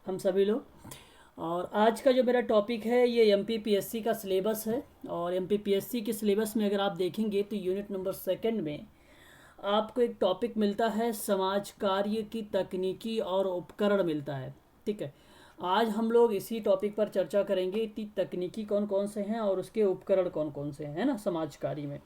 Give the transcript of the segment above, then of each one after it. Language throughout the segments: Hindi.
हम सभी लोग। और आज का जो मेरा टॉपिक है ये एमपीपीएससी का सिलेबस है। और एमपीपीएससी के सिलेबस में अगर आप देखेंगे तो यूनिट नंबर सेकंड में आपको एक टॉपिक मिलता है, समाज कार्य की तकनीकी और उपकरण मिलता है। ठीक है, आज हम लोग इसी टॉपिक पर चर्चा करेंगे कि तकनीकी कौन कौन से हैं और उसके उपकरण कौन कौन से हैं, है ना, समाज कार्य में।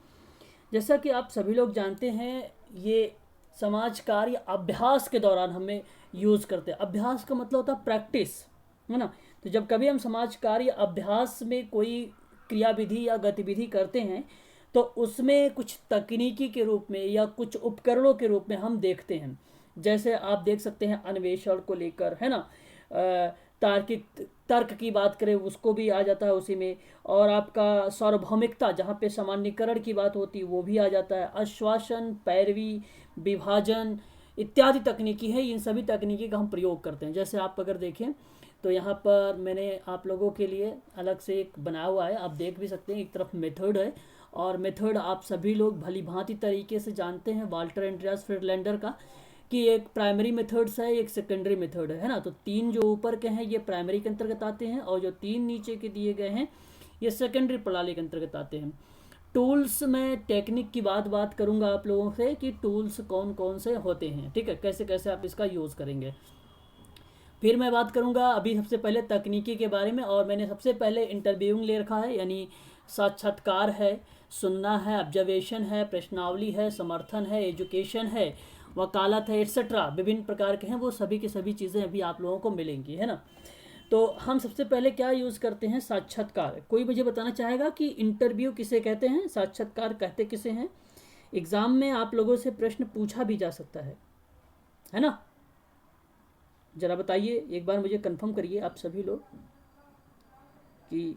जैसा कि आप सभी लोग जानते हैं, ये समाज कार्य अभ्यास के दौरान हमें यूज़ करते हैं। अभ्यास का मतलब होता है प्रैक्टिस, है ना। तो जब कभी हम समाज कार्य अभ्यास में कोई क्रियाविधि या गतिविधि करते हैं तो उसमें कुछ तकनीकी के रूप में या कुछ उपकरणों के रूप में हम देखते हैं। जैसे आप देख सकते हैं अन्वेषण को लेकर, है ना, तार्किक तर्क की बात करें उसको भी आ जाता है उसी में। और आपका सार्वभौमिकता, जहाँ पे सामान्यीकरण की बात होती है वो भी आ जाता है। आश्वासन, पैरवी, विभाजन इत्यादि तकनीकी है। इन सभी तकनीकी का हम प्रयोग करते हैं। जैसे आप अगर देखें तो यहाँ पर मैंने आप लोगों के लिए अलग से एक बनाया हुआ है, आप देख भी सकते हैं। एक तरफ मेथड है और मेथड आप सभी लोग भली भांति तरीके से जानते हैं वाल्टर एंड्रियास फ्रीडलैंडर का, कि एक प्राइमरी मेथड्स है, एक सेकेंडरी मेथड है ना। तो तीन जो ऊपर के हैं ये प्राइमरी के अंतर्गत आते हैं और जो तीन नीचे के दिए गए हैं ये सेकेंडरी प्रणाली के अंतर्गत आते हैं। टूल्स में टेक्निक की बात करूंगा आप लोगों से कि टूल्स कौन कौन से होते हैं, ठीक है, कैसे कैसे आप इसका यूज़ करेंगे। फिर मैं बात करूंगा अभी सबसे पहले तकनीकी के बारे में। और मैंने सबसे पहले इंटरव्यूइंग ले रखा है, यानी साक्षात्कार है, सुनना है, ऑब्जर्वेशन है, प्रश्नावली है, समर्थन है, एजुकेशन है, वकालत है, एट्सेट्रा विभिन्न प्रकार के हैं। वो सभी की सभी चीज़ें अभी आप लोगों को मिलेंगी, है ना। तो हम सबसे पहले क्या यूज़ करते हैं, साक्षात्कार। कोई मुझे बताना चाहेगा कि इंटरव्यू किसे कहते हैं, साक्षात्कार कहते किसे हैं। एग्ज़ाम में आप लोगों से प्रश्न पूछा भी जा सकता है ना। ज़रा बताइए, एक बार मुझे कंफर्म करिए आप सभी लोग कि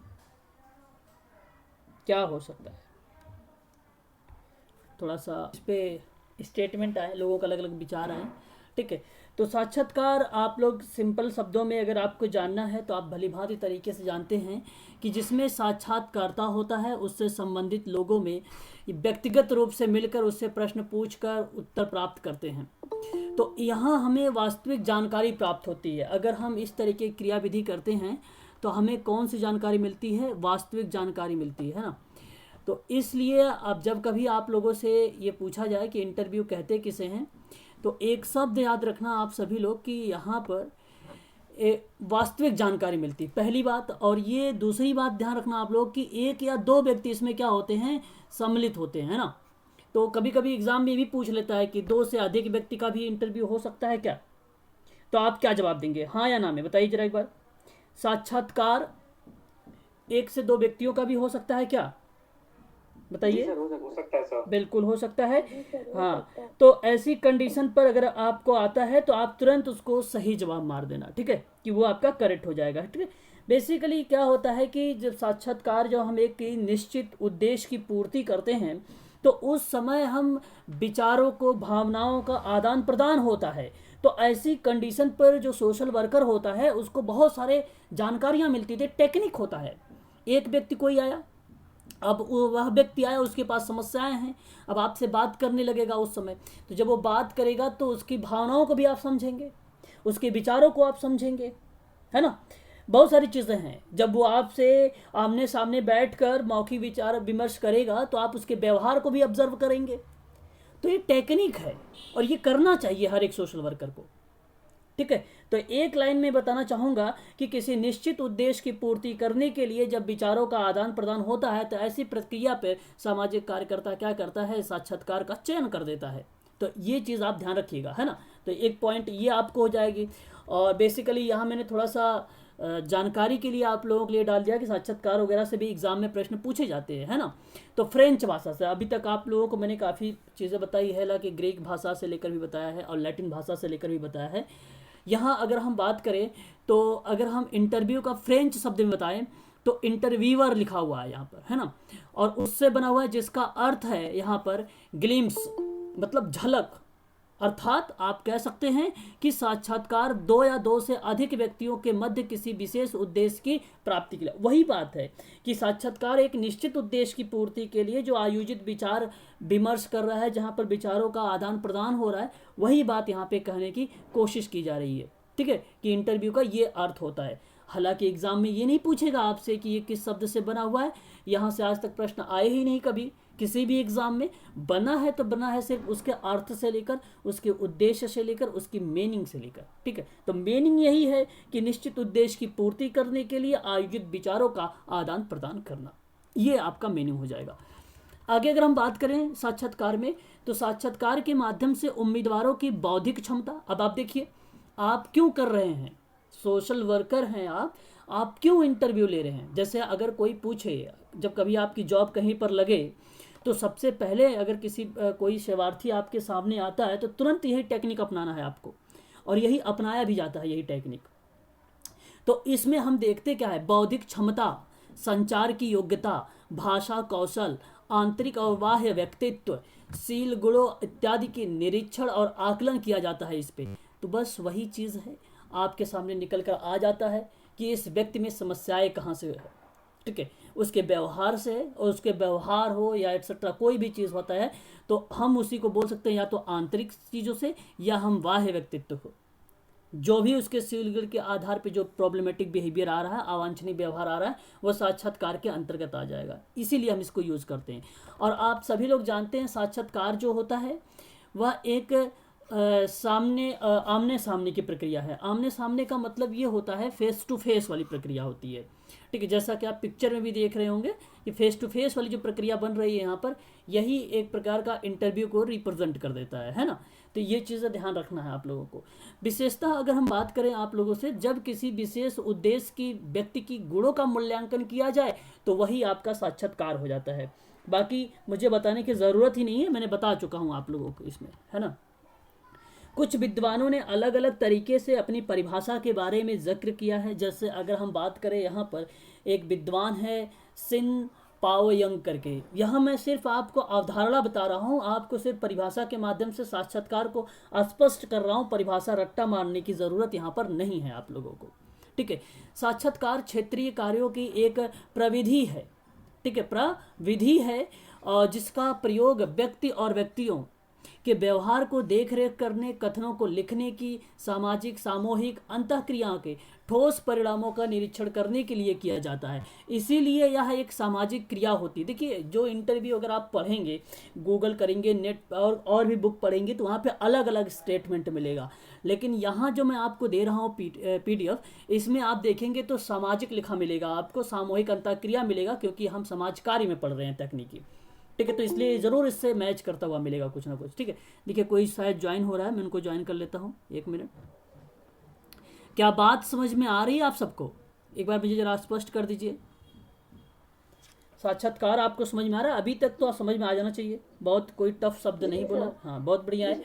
क्या हो सकता है। थोड़ा सा इस पर स्टेटमेंट आए, लोगों का अलग अलग विचार आए, ठीक है। तो साक्षात्कार आप लोग सिंपल शब्दों में अगर आपको जानना है तो आप भली भांति तरीके से जानते हैं कि जिसमें साक्षात्कारता होता है उससे संबंधित लोगों में व्यक्तिगत रूप से मिलकर उससे प्रश्न पूछकर उत्तर प्राप्त करते हैं। तो यहाँ हमें वास्तविक जानकारी प्राप्त होती है। अगर हम इस तरीके की क्रियाविधि करते हैं तो हमें कौन सी जानकारी मिलती है, वास्तविक जानकारी मिलती है ना। तो इसलिए अब जब कभी आप लोगों से ये पूछा जाए कि इंटरव्यू कहते किसे हैं, तो एक शब्द याद रखना आप सभी लोग कि यहाँ पर वास्तविक जानकारी मिलती, पहली बात। और ये दूसरी बात ध्यान रखना आप लोग कि एक या दो व्यक्ति इसमें क्या होते हैं, सम्मिलित होते हैं ना। तो कभी कभी एग्जाम में भी पूछ लेता है कि दो से अधिक व्यक्ति का भी इंटरव्यू हो सकता है क्या। तो आप क्या जवाब देंगे, हाँ या ना में बताइए जरा एक बार। साक्षात्कार एक से दो व्यक्तियों का भी हो सकता है क्या, बताइए। हो सकता है सर। बिल्कुल हो सकता है। हाँ, तो ऐसी कंडीशन पर अगर आपको आता है तो आप तुरंत उसको सही जवाब मार देना, ठीक है, कि वो आपका करेक्ट हो जाएगा, ठीक है। बेसिकली क्या होता है कि जब साक्षात्कार, जो हम एक निश्चित उद्देश्य की पूर्ति करते हैं तो उस समय हम विचारों को, भावनाओं का आदान प्रदान होता है। तो ऐसी कंडीशन पर जो सोशल वर्कर होता है उसको बहुत सारे जानकारियां मिलती थी, टेक्निक होता है। एक व्यक्ति कोई आया, अब वह व्यक्ति आया, उसके पास समस्याएं हैं, अब आपसे बात करने लगेगा उस समय। तो जब वो बात करेगा तो उसकी भावनाओं को भी आप समझेंगे, उसके विचारों को आप समझेंगे, है ना। बहुत सारी चीज़ें हैं। जब वो आपसे आमने सामने बैठकर मौखिक विचार विमर्श करेगा तो आप उसके व्यवहार को भी ऑब्जर्व करेंगे। तो ये टेक्निक है और ये करना चाहिए हर एक सोशल वर्कर को, ठीक है। तो एक लाइन में बताना चाहूंगा कि किसी निश्चित उद्देश्य की पूर्ति करने के लिए जब विचारों का आदान प्रदान होता है तो ऐसी प्रक्रिया पर सामाजिक कार्यकर्ता क्या करता है, साक्षात्कार का चयन कर देता है। तो ये चीज़ आप ध्यान रखिएगा, है ना। तो एक पॉइंट ये आपको हो जाएगी। और बेसिकली यहाँ मैंने थोड़ा सा जानकारी के लिए आप लोगों के लिए डाल दिया कि साक्षात्कार वगैरह से भी एग्जाम में प्रश्न पूछे जाते हैं, है ना। तो फ्रेंच भाषा से अभी तक आप लोगों को मैंने काफ़ी चीज़ें बताई है, हालांकि ग्रीक भाषा से लेकर भी बताया है और लैटिन भाषा से लेकर भी बताया है। यहाँ अगर हम बात करें तो अगर हम इंटरव्यू का फ्रेंच शब्द में बताएं तो इंटरव्यूअर लिखा हुआ है यहाँ पर, है ना। और उससे बना हुआ है जिसका अर्थ है यहाँ पर ग्लिम्स, मतलब झलक। अर्थात आप कह सकते हैं कि साक्षात्कार दो या दो से अधिक व्यक्तियों के मध्य किसी विशेष उद्देश्य की प्राप्ति के लिए, वही बात है कि साक्षात्कार एक निश्चित उद्देश्य की पूर्ति के लिए जो आयोजित विचार विमर्श कर रहा है, जहां पर विचारों का आदान प्रदान हो रहा है, वही बात यहाँ पे कहने की कोशिश की जा रही है, ठीक ठीक है, कि इंटरव्यू का ये अर्थ होता है। हालांकि एग्जाम में ये नहीं पूछेगा आपसे कि ये किस शब्द से बना हुआ है, यहाँ से आज तक प्रश्न आए ही नहीं कभी किसी भी एग्जाम में। बना है तो बना है सिर्फ उसके अर्थ से लेकर, उसके उद्देश्य से लेकर, उसकी मीनिंग से लेकर, ठीक है। तो मीनिंग यही है कि निश्चित उद्देश्य की पूर्ति करने के लिए आयोजित विचारों का आदान प्रदान करना, ये आपका मीनिंग हो जाएगा। आगे अगर हम बात करें साक्षात्कार में, तो साक्षात्कार के माध्यम से उम्मीदवारों की बौद्धिक क्षमता, अब आप देखिए आप क्यों कर रहे हैं, सोशल वर्कर हैं आप क्यों इंटरव्यू ले रहे हैं। जैसे अगर कोई पूछे, जब कभी आपकी जॉब कहीं पर लगे तो सबसे पहले अगर कोई सेवार्थी आपके सामने आता है तो तुरंत यही टेक्निक अपनाना है आपको, और यही अपनाया भी जाता है यही टेक्निक। तो इसमें हम देखते क्या है, बौद्धिक क्षमता, संचार की योग्यता, भाषा कौशल, आंतरिक और बाह्य व्यक्तित्व, शील गुणों इत्यादि की निरीक्षण और आकलन किया जाता है इस पे। तो बस वही चीज़ है, आपके सामने निकल कर आ जाता है कि इस व्यक्ति में समस्याएं कहाँ से है, ठीक है, उसके व्यवहार से है, और उसके व्यवहार हो या एटसेट्रा कोई भी चीज़ होता है तो हम उसी को बोल सकते हैं या तो आंतरिक चीज़ों से या हम बाह्य व्यक्तित्व को, जो भी उसके सीलगढ़ के आधार पे जो प्रॉब्लमेटिक बिहेवियर आ रहा है, अवांछनीय व्यवहार आ रहा है, वो साक्षात्कार के अंतर्गत आ जाएगा। इसीलिए हम इसको यूज़ करते हैं। और आप सभी लोग जानते हैं साक्षात्कार जो होता है वह एक आमने सामने की प्रक्रिया है। आमने सामने का मतलब ये होता है फेस टू फेस वाली प्रक्रिया होती है, ठीक है। जैसा कि आप पिक्चर में भी देख रहे होंगे कि फेस टू फेस वाली जो प्रक्रिया बन रही है यहाँ पर, यही एक प्रकार का इंटरव्यू को रिप्रेजेंट कर देता है ना। तो ये चीज़ें ध्यान रखना है आप लोगों को। विशेषतः अगर हम बात करें आप लोगों से, जब किसी विशेष उद्देश्य की व्यक्ति की गुणों का मूल्यांकन किया जाए तो वही आपका साक्षात्कार हो जाता है। बाकी मुझे बताने की ज़रूरत ही नहीं है, मैंने बता चुका हूँ आप लोगों को इसमें, है ना। कुछ विद्वानों ने अलग अलग तरीके से अपनी परिभाषा के बारे में जिक्र किया है। जैसे अगर हम बात करें, यहाँ पर एक विद्वान है सिन पाओयंग करके, यहाँ मैं सिर्फ आपको अवधारणा बता रहा हूँ, आपको सिर्फ परिभाषा के माध्यम से साक्षात्कार को स्पष्ट कर रहा हूँ, परिभाषा रट्टा मारने की ज़रूरत यहाँ पर नहीं है आप लोगों को, ठीक है। साक्षात्कार क्षेत्रीय कार्यों की एक प्रविधि है, ठीक है, प्रविधि है, और जिसका प्रयोग व्यक्ति और व्यक्तियों के व्यवहार को देखरेख करने, कथनों को लिखने की, सामाजिक सामूहिक अंतःक्रियाओं के ठोस परिणामों का निरीक्षण करने के लिए किया जाता है। इसीलिए यह एक सामाजिक क्रिया होती है। देखिए, जो इंटरव्यू अगर आप पढ़ेंगे, गूगल करेंगे, नेट और भी बुक पढ़ेंगे तो वहाँ पे अलग अलग स्टेटमेंट मिलेगा, लेकिन यहाँ जो मैं आपको दे रहा हूँ PDF, इसमें आप देखेंगे तो सामाजिक लिखा मिलेगा आपको, सामूहिक अंतःक्रिया मिलेगा, क्योंकि हम समाज कार्य में पढ़ रहे हैं तकनीकी, ठीक है। तो इसलिए ज़रूर इससे मैच करता हुआ मिलेगा कुछ ना कुछ, ठीक है। देखिए कोई शायद ज्वाइन हो रहा है, मैं उनको ज्वाइन कर लेता हूँ, 1 मिनट। क्या बात समझ में आ रही है आप सबको? एक बार मुझे जरा स्पष्ट कर दीजिए। साक्षात्कार आपको समझ में आ रहा है? अभी तक तो समझ में आ जाना चाहिए, बहुत कोई टफ शब्द नहीं बोला, हाँ बहुत बढ़िया है।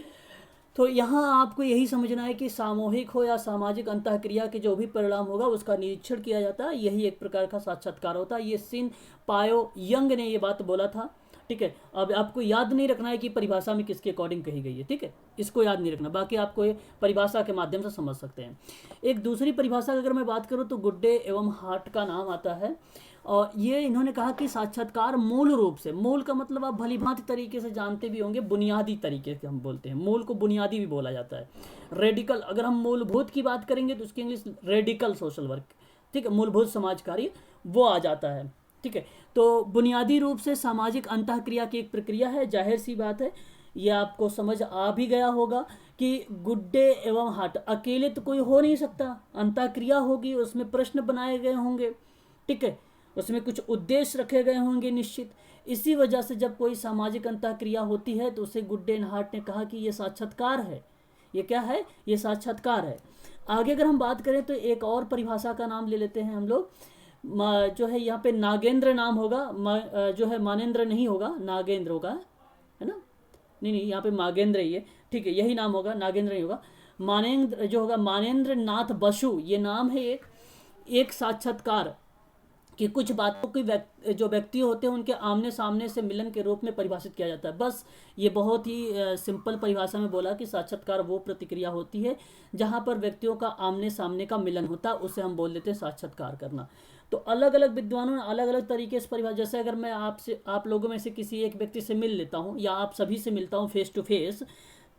तो यहाँ आपको यही समझना है कि सामूहिक हो या सामाजिक अंतःक्रिया के जो भी परिणाम होगा उसका निरीक्षण किया जाता है, यही एक प्रकार का साक्षात्कार होता है। ये सिन पायो यंग ने ये बात बोला था, ठीक है। अब आपको याद नहीं रखना है कि परिभाषा में किसके अकॉर्डिंग कही गई है, ठीक है, इसको याद नहीं रखना, बाकी आपको ये परिभाषा के माध्यम से समझ सकते हैं। एक दूसरी परिभाषा अगर मैं बात करूँ तो गुड्डे एवं हार्ट का नाम आता है, और ये इन्होंने कहा कि साक्षात्कार मूल रूप से, मूल का मतलब आप भली भांति तरीके से जानते भी होंगे, बुनियादी तरीके से हम बोलते हैं, मूल को बुनियादी भी बोला जाता है। रेडिकल, अगर हम मूलभूत की बात करेंगे तो उसकी इंग्लिश रेडिकल सोशल वर्क, ठीक है, मूलभूत समाज कार्य वो आ जाता है, ठीक है। तो बुनियादी रूप से सामाजिक अंतःक्रिया की एक प्रक्रिया है, जाहिर सी बात है ये आपको समझ आ भी गया होगा कि गुड्डे एवं हार्ट अकेले तो कोई हो नहीं सकता, अंतःक्रिया होगी, उसमें प्रश्न बनाए गए होंगे, ठीक है, उसमें कुछ उद्देश्य रखे गए होंगे निश्चित। इसी वजह से जब कोई सामाजिक अंतःक्रिया होती है तो उसे गुड्डे एंड हार्ट ने कहा कि ये साक्षात्कार है। ये क्या है? ये साक्षात्कार है। आगे अगर हम बात करें तो एक और परिभाषा का नाम ले लेते हैं हम लोग, जो है यहाँ पे नागेंद्र नाम होगा, जो है मानेंद्र नहीं होगा, नागेंद्र होगा, है ना, नहीं यहाँ पे मागेंद्र ही है, ठीक है, यही नाम होगा, नागेंद्र नहीं होगा। मानेंद्र जो होगा, मानेंद्र नाथ बसु ये नाम है। एक साक्षात्कार कि कुछ बातों की जो व्यक्ति होते हैं उनके आमने सामने से मिलन के रूप में परिभाषित किया जाता है। बस ये बहुत ही सिंपल परिभाषा में बोला कि साक्षात्कार वो प्रतिक्रिया होती है जहाँ पर व्यक्तियों का आमने सामने का मिलन होता है, उसे हम बोल देते हैं साक्षात्कार करना। तो अलग अलग विद्वानों ने अलग अलग तरीके से परिभाषा, जैसे अगर मैं आप लोगों में से किसी एक व्यक्ति से मिल लेता हूँ या आप सभी से मिलता हूँ फेस टू फेस,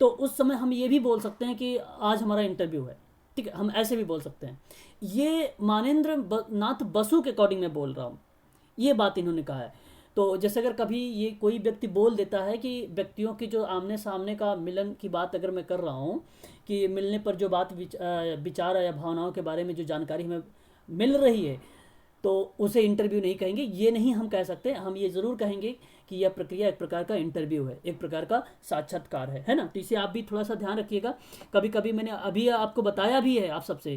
तो उस समय हम ये भी बोल सकते हैं कि आज हमारा इंटरव्यू है, ठीक है, हम ऐसे भी बोल सकते हैं। ये मानेंद्र नाथ बसु के अकॉर्डिंग मैं बोल रहा हूँ, ये बात इन्होंने कहा है। तो जैसे अगर कभी ये कोई व्यक्ति बोल देता है कि व्यक्तियों की जो आमने सामने का मिलन की बात अगर मैं कर रहा हूँ, कि मिलने पर जो बात विचार या भावनाओं के बारे में जो जानकारी हमें मिल रही है, तो उसे इंटरव्यू नहीं कहेंगे, ये नहीं हम कह सकते। हम ये ज़रूर कहेंगे कि यह प्रक्रिया एक प्रकार का इंटरव्यू है, एक प्रकार का साक्षात्कार है ना। तो इसे आप भी थोड़ा सा ध्यान रखिएगा। कभी कभी मैंने अभी आपको बताया भी है आप सबसे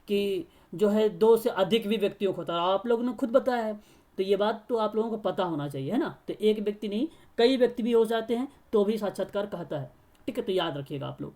कि जो है 2 से अधिक भी व्यक्तियों को होता है, आप लोगों ने खुद बताया है, तो ये बात तो आप लोगों को पता होना चाहिए, है ना। तो एक व्यक्ति नहीं, कई व्यक्ति भी हो जाते हैं तो भी साक्षात्कार कहता है, ठीक है। तो याद रखिएगा आप लोग।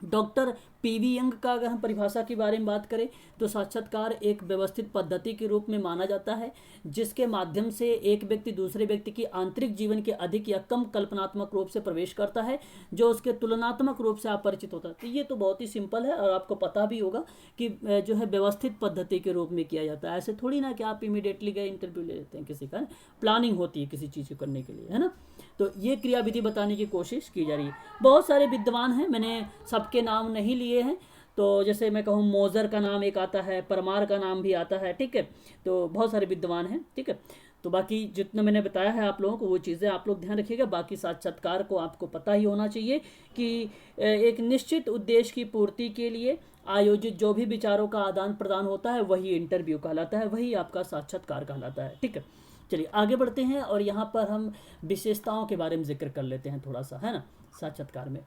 डॉक्टर पीवी यंग का अगर हम परिभाषा के बारे में बात करें तो साक्षात्कार एक व्यवस्थित पद्धति के रूप में माना जाता है जिसके माध्यम से एक व्यक्ति दूसरे व्यक्ति की आंतरिक जीवन के अधिक या कम कल्पनात्मक रूप से प्रवेश करता है जो उसके तुलनात्मक रूप से अपरिचित होता है। तो ये तो बहुत ही सिंपल है और आपको पता भी होगा कि जो है व्यवस्थित पद्धति के रूप में किया जाता है। ऐसे थोड़ी ना कि आप इमीडिएटली गए इंटरव्यू ले लेते हैं किसी का, प्लानिंग होती है किसी चीज़ को करने के लिए, है ना। तो ये क्रियाविधि बताने की कोशिश की जा रही है। बहुत सारे विद्वान हैं, मैंने सबके नाम नहीं लिए हैं। तो जैसे मैं कहूँ मोजर का नाम एक आता है, परमार का नाम भी आता है, ठीक है। तो बहुत सारे विद्वान हैं, ठीक है। तो बाकी जितना मैंने बताया है आप लोगों को वो चीज़ें आप लोग ध्यान रखिएगा। बाकी साक्षात्कार को आपको पता ही होना चाहिए कि एक निश्चित उद्देश्य की पूर्ति के लिए आयोजित जो भी विचारों का आदान प्रदान होता है वही इंटरव्यू कहलाता है, वही आपका साक्षात्कार कहलाता है, ठीक है। चलिए आगे बढ़ते हैं और यहाँ पर हम विशेषताओं के बारे में जिक्र कर लेते हैं थोड़ा सा, है ना, साक्षात्कार में।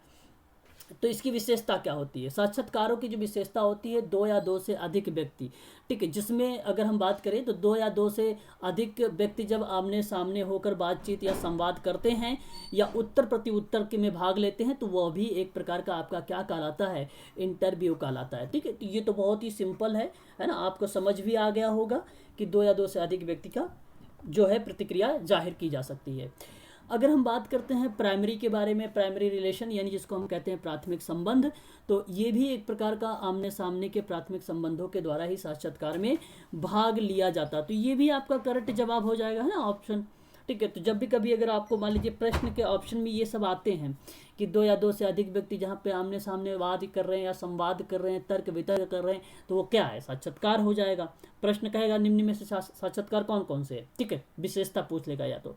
तो इसकी विशेषता क्या होती है? साक्षात्कारों की जो विशेषता होती है 2 या 2 से अधिक व्यक्ति, ठीक है। जिसमें अगर हम बात करें तो 2 या 2 से अधिक व्यक्ति जब आमने सामने होकर बातचीत या संवाद करते हैं या उत्तर प्रत्युत्तर के में भाग लेते हैं तो वह भी एक प्रकार का आपका क्या कहलाता है? इंटरव्यू कहलाता है, ठीक है। तो ये तो बहुत ही सिंपल है ना। आपको समझ भी आ गया होगा कि 2 या 2 से अधिक व्यक्ति का जो है प्रतिक्रिया जाहिर की जा सकती है। अगर हम बात करते हैं प्राइमरी के बारे में, प्राइमरी रिलेशन यानी जिसको हम कहते हैं प्राथमिक संबंध, तो ये भी एक प्रकार का आमने सामने के प्राथमिक संबंधों के द्वारा ही साक्षात्कार में भाग लिया जाता। तो ये भी आपका करेक्ट जवाब हो जाएगा, है ना, ऑप्शन, ठीक है। तो जब भी कभी अगर आपको मान लीजिए प्रश्न के ऑप्शन में ये सब आते हैं कि 2 या 2 से अधिक व्यक्ति जहाँ पे आमने सामने वाद कर रहे हैं या संवाद कर रहे हैं, तर्क वितर्क कर रहे हैं, तो वो क्या है? साक्षात्कार हो जाएगा। प्रश्न कहेगा निम्न में से साक्षात्कार कौन कौन से है, ठीक है, विशेषता पूछ लेगा। या तो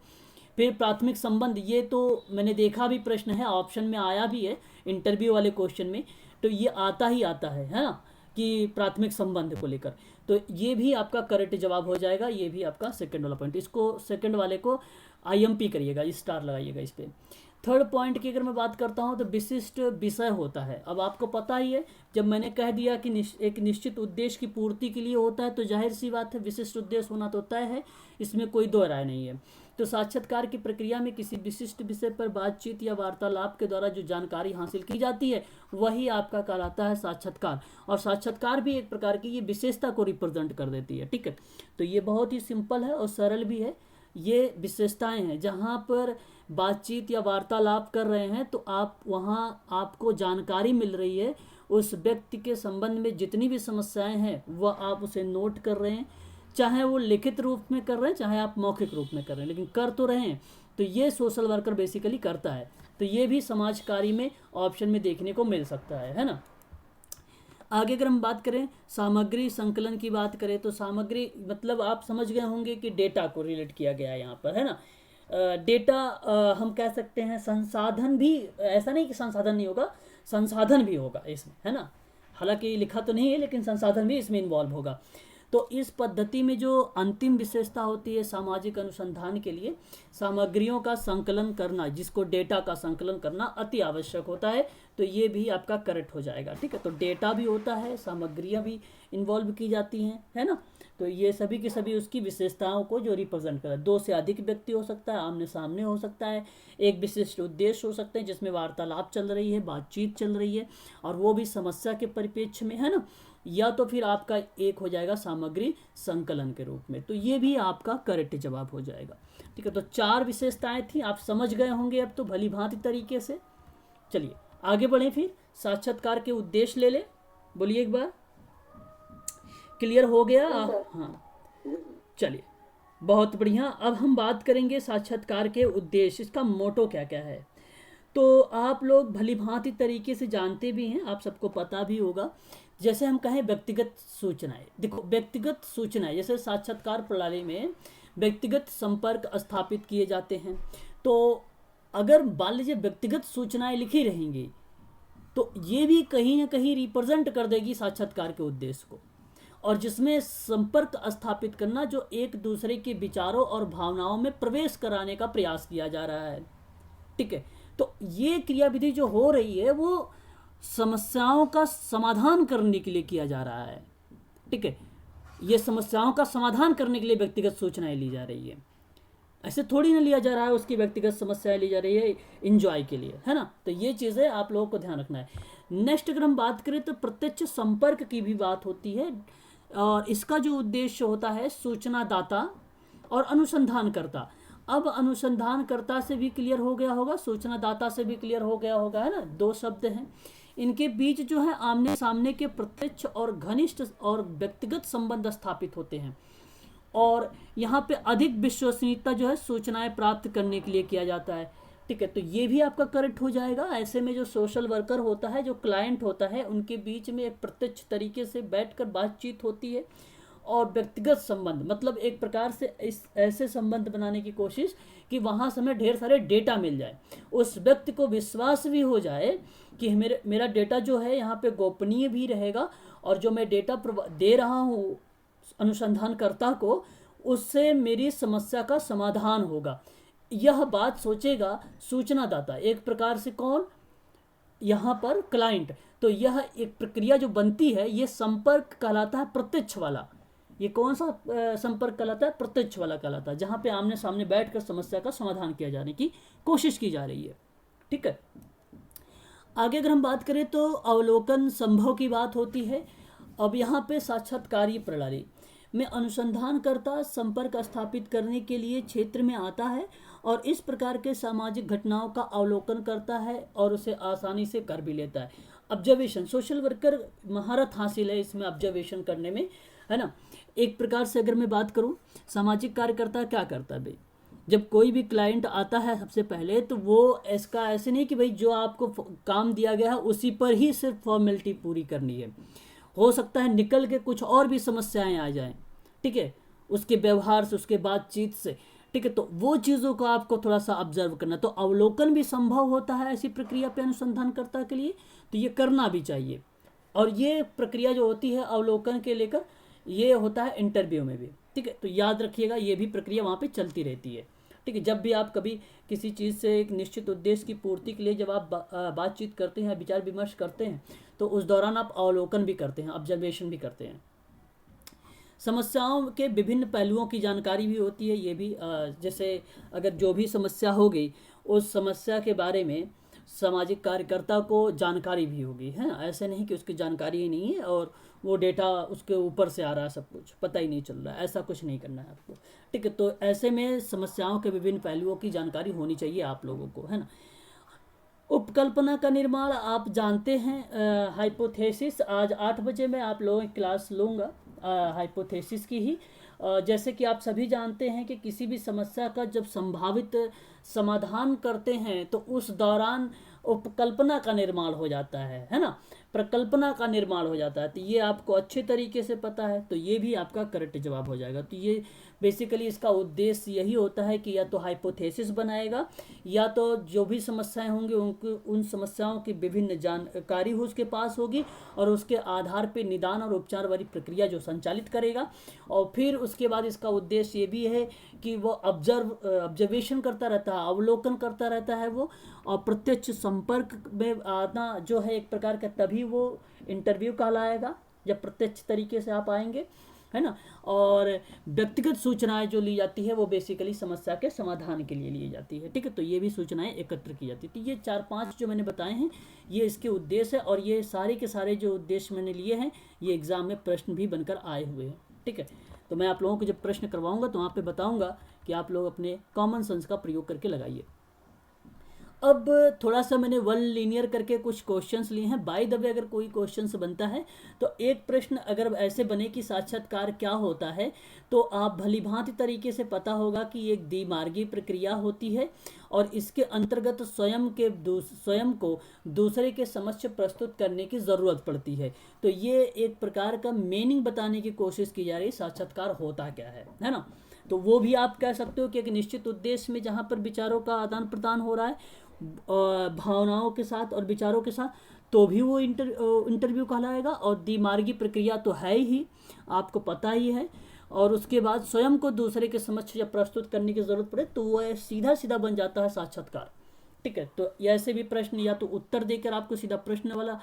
फिर प्राथमिक संबंध, ये तो मैंने देखा भी प्रश्न है, ऑप्शन में आया भी है इंटरव्यू वाले क्वेश्चन में, तो ये आता ही आता है ना, कि प्राथमिक संबंध को लेकर। तो ये भी आपका करेक्ट जवाब हो जाएगा। ये भी आपका सेकंड वाला पॉइंट, इसको सेकंड वाले को IMP करिएगा, स्टार लगाइएगा इस पर। थर्ड पॉइंट की अगर मैं बात करता हूँ तो विशिष्ट विषय होता है। अब आपको पता ही है, जब मैंने कह दिया कि एक निश्चित उद्देश्य की पूर्ति के लिए होता है तो जाहिर सी बात है विशिष्ट उद्देश्य होना तो तय है, इसमें कोई दो राय नहीं है। तो साक्षात्कार की प्रक्रिया में किसी विशिष्ट विषय पर बातचीत या वार्तालाप के द्वारा जो जानकारी हासिल की जाती है वही आपका कहलाता है साक्षात्कार। और साक्षात्कार भी एक प्रकार की ये विशेषता को रिप्रेजेंट कर देती है, ठीक है। तो ये बहुत ही सिंपल है और सरल भी है। ये विशेषताएं हैं जहाँ पर बातचीत या वार्तालाप कर रहे हैं तो आप वहाँ आपको जानकारी मिल रही है उस व्यक्ति के संबंध में, जितनी भी समस्याएं हैं वह आप उसे नोट कर रहे हैं, चाहे वो लिखित रूप में कर रहे हैं चाहे आप मौखिक रूप में कर रहे हैं, लेकिन कर तो रहे हैं। तो ये सोशल वर्कर बेसिकली करता है। तो ये भी समाज कार्य में ऑप्शन में देखने को मिल सकता है ना। आगे अगर हम बात करें सामग्री संकलन की बात करें तो सामग्री मतलब आप समझ गए होंगे कि डेटा को रिलेट किया गया है यहाँ पर, है ना। डेटा हम कह सकते हैं संसाधन भी, ऐसा नहीं कि संसाधन नहीं होगा, संसाधन भी होगा इसमें, है ना। हालांकि लिखा तो नहीं है लेकिन संसाधन भी इसमें इन्वॉल्व होगा। तो इस पद्धति में जो अंतिम विशेषता होती है सामाजिक अनुसंधान के लिए सामग्रियों का संकलन करना, जिसको डेटा का संकलन करना अति आवश्यक होता है, तो ये भी आपका करेक्ट हो जाएगा, ठीक है। तो डेटा भी होता है, सामग्रियां भी इन्वॉल्व की जाती हैं, है ना। तो ये सभी की सभी उसकी विशेषताओं को जो रिप्रेजेंट कर रहा है। 2 से अधिक व्यक्ति हो सकता है, आमने सामने हो सकता है, एक विशिष्ट उद्देश्य हो सकते हैं जिसमें वार्तालाप चल रही है, बातचीत चल रही है और वो भी समस्या के परिप्रेक्ष्य में, है ना। या तो फिर आपका एक हो जाएगा सामग्री संकलन के रूप में। तो ये भी आपका करेक्ट जवाब हो जाएगा, ठीक है। तो 4 विशेषताएं थी, आप समझ गए होंगे अब तो भली भांति तरीके से। चलिए आगे बढ़े, फिर साक्षात्कार के उद्देश्य ले ले, बोलिए एक बार, क्लियर हो गया? हाँ चलिए बहुत बढ़िया। अब हम बात करेंगे साक्षात्कार के उद्देश्य, इसका मोटो क्या क्या है। तो आप लोग भली भांति तरीके से जानते भी हैं, आप सबको पता भी होगा जैसे हम कहें व्यक्तिगत सूचनाएं, देखो व्यक्तिगत सूचनाएं जैसे साक्षात्कार प्रणाली में व्यक्तिगत संपर्क स्थापित किए जाते हैं। तो अगर मान लीजिए व्यक्तिगत सूचनाएं लिखी रहेंगी तो ये भी कहीं ना कहीं रिप्रेजेंट कर देगी साक्षात्कार के उद्देश्य को, और जिसमें संपर्क स्थापित करना जो एक दूसरे के विचारों और भावनाओं में प्रवेश कराने का प्रयास किया जा रहा है। ठीक है, तो ये क्रियाविधि जो हो रही है वो समस्याओं का समाधान करने के लिए किया जा रहा है। ठीक है, ये समस्याओं का समाधान करने के लिए व्यक्तिगत सूचनाएं ली जा रही है, ऐसे थोड़ी ना लिया जा रहा है उसकी व्यक्तिगत समस्याएं ली जा रही है इंजॉय के लिए, है ना। तो ये चीज़ें आप लोगों को ध्यान रखना है। नेक्स्ट अगर हम बात करें तो प्रत्यक्ष संपर्क की भी बात होती है, और इसका जो उद्देश्य होता है सूचनादाता और अनुसंधानकर्ता। अब अनुसंधानकर्ता से भी क्लियर हो गया होगा, सूचनादाता से भी क्लियर हो गया होगा, है ना। दो शब्द हैं, इनके बीच जो है आमने सामने के प्रत्यक्ष और घनिष्ठ और व्यक्तिगत संबंध स्थापित होते हैं, और यहाँ पे अधिक विश्वसनीयता जो है सूचनाएं प्राप्त करने के लिए किया जाता है। ठीक है, तो ये भी आपका करेक्ट हो जाएगा। ऐसे में जो सोशल वर्कर होता है, जो क्लाइंट होता है, उनके बीच में एक प्रत्यक्ष तरीके से बैठकर बातचीत होती है, और व्यक्तिगत संबंध मतलब एक प्रकार से इस ऐसे संबंध बनाने की कोशिश कि वहाँ से हमें ढेर सारे डेटा मिल जाए, उस व्यक्ति को विश्वास भी हो जाए कि मेरा डेटा जो है यहाँ पे गोपनीय भी रहेगा, और जो मैं डेटा दे रहा हूँ अनुसंधानकर्ता को, उससे मेरी समस्या का समाधान होगा। यह बात सोचेगा सूचनादाता, एक प्रकार से कौन, यहाँ पर क्लाइंट। तो यह एक प्रक्रिया जो बनती है ये संपर्क कहलाता है प्रत्यक्ष वाला। ये कौन सा संपर्क कहलाता है, प्रत्यक्ष वाला कहलाता है, जहाँ पे आमने सामने बैठकर समस्या का समाधान किया जाने की कोशिश की जा रही है। ठीक है, आगे अगर हम बात करें तो अवलोकन संभव की बात होती है। अब यहाँ पे साक्षात्कारी प्रणाली में अनुसंधानकर्ता संपर्क स्थापित करने के लिए क्षेत्र में आता है और इस प्रकार के सामाजिक घटनाओं का अवलोकन करता है और उसे आसानी से कर भी लेता है। ऑब्जर्वेशन, सोशल वर्कर महारत हासिल है इसमें ऑब्जर्वेशन करने में, है ना। एक प्रकार से अगर मैं बात करूं, सामाजिक कार्यकर्ता क्या करता है भाई, जब कोई भी क्लाइंट आता है सबसे पहले तो वो इसका ऐसे नहीं कि भाई जो आपको काम दिया गया है उसी पर ही सिर्फ फॉर्मेलिटी पूरी करनी है, हो सकता है निकल के कुछ और भी समस्याएं आ जाएं। ठीक है, उसके व्यवहार से, उसके बातचीत से। ठीक है, तो वो चीज़ों को आपको थोड़ा सा ऑब्जर्व करना, तो अवलोकन भी संभव होता है ऐसी प्रक्रिया पे अनुसंधानकर्ता के लिए, तो ये करना भी चाहिए। और ये प्रक्रिया जो होती है अवलोकन के लेकर, ये होता है इंटरव्यू में भी। ठीक है, तो याद रखिएगा ये भी प्रक्रिया वहाँ पे चलती रहती है। ठीक है, जब भी आप कभी किसी चीज़ से एक निश्चित उद्देश्य की पूर्ति के लिए जब आप बातचीत करते हैं, विचार विमर्श करते हैं, तो उस दौरान आप अवलोकन भी करते हैं, ऑब्जर्वेशन भी करते हैं। समस्याओं के विभिन्न पहलुओं की जानकारी भी होती है, ये भी जैसे अगर जो भी समस्या होगी उस समस्या के बारे में सामाजिक कार्यकर्ता को जानकारी भी होगी, है ना। ऐसे नहीं कि उसकी जानकारी ही नहीं है और वो डेटा उसके ऊपर से आ रहा है, सब कुछ पता ही नहीं चल रहा है, ऐसा कुछ नहीं करना है आपको। ठीक है, तो ऐसे में समस्याओं के विभिन्न पहलुओं की जानकारी होनी चाहिए आप लोगों को, है ना। उपकल्पना का निर्माण आप जानते हैं, हाइपोथेसिस। आज 8 बजे मैं आप लोगों की क्लास लूँगा हाइपोथेसिस की ही। जैसे कि आप सभी जानते हैं कि किसी भी समस्या का जब संभावित समाधान करते हैं तो उस दौरान उपकल्पना का निर्माण हो जाता है ना, प्रकल्पना का निर्माण हो जाता है। तो ये आपको अच्छे तरीके से पता है, तो ये भी आपका करेक्ट जवाब हो जाएगा। तो ये बेसिकली इसका उद्देश्य यही होता है कि या तो हाइपोथेसिस बनाएगा, या तो जो भी समस्याएं होंगी उन समस्याओं की विभिन्न जानकारी उसके पास होगी, और उसके आधार पर निदान और उपचार वाली प्रक्रिया जो संचालित करेगा। और फिर उसके बाद इसका उद्देश्य ये भी है कि वो ऑब्जर्वेशन करता रहता है, अवलोकन करता रहता है वो, और प्रत्यक्ष संपर्क में आना जो है एक प्रकार का, तभी वो इंटरव्यू कहलाएगा जब प्रत्यक्ष तरीके से आप आएंगे, है ना। और व्यक्तिगत सूचनाएं जो ली जाती है वो बेसिकली समस्या के समाधान के लिए ली जाती है। ठीक है, तो ये भी सूचनाएं एकत्र की जाती है। तो ये 4-5 जो मैंने बताए हैं ये इसके उद्देश्य है, और ये सारे के सारे जो उद्देश्य मैंने लिए हैं ये एग्जाम में प्रश्न भी बनकर आए हुए हैं। ठीक है, तो मैं आप लोगों को जब प्रश्न करवाऊंगा तो वहाँ पे बताऊंगा कि आप लोग अपने कॉमन सेंस का प्रयोग करके लगाइए। अब थोड़ा सा मैंने वन लीनियर करके कुछ क्वेश्चंस लिए हैं। बाय द वे अगर कोई क्वेश्चंस बनता है तो एक प्रश्न अगर ऐसे बने कि साक्षात्कार क्या होता है, तो आप भलीभांति तरीके से पता होगा कि एक द्विमार्गी प्रक्रिया होती है, और इसके अंतर्गत स्वयं को दूसरे के समक्ष प्रस्तुत करने की ज़रूरत पड़ती है। तो ये एक प्रकार का मीनिंग बताने की कोशिश की जा रही है साक्षात्कार होता क्या है ना। तो वो भी आप कह सकते हो कि एक निश्चित उद्देश्य में जहाँ पर विचारों का आदान प्रदान हो रहा है भावनाओं के साथ और विचारों के साथ, तो भी वो इंटरव्यू कहलाएगा। और द्विमार्गी प्रक्रिया तो है ही, आपको पता ही है। और उसके बाद स्वयं को दूसरे के समक्ष जब प्रस्तुत करने की ज़रूरत पड़े तो वह सीधा सीधा बन जाता है साक्षात्कार। ठीक है, तो ऐसे भी प्रश्न या तो उत्तर देकर आपको सीधा प्रश्न वाला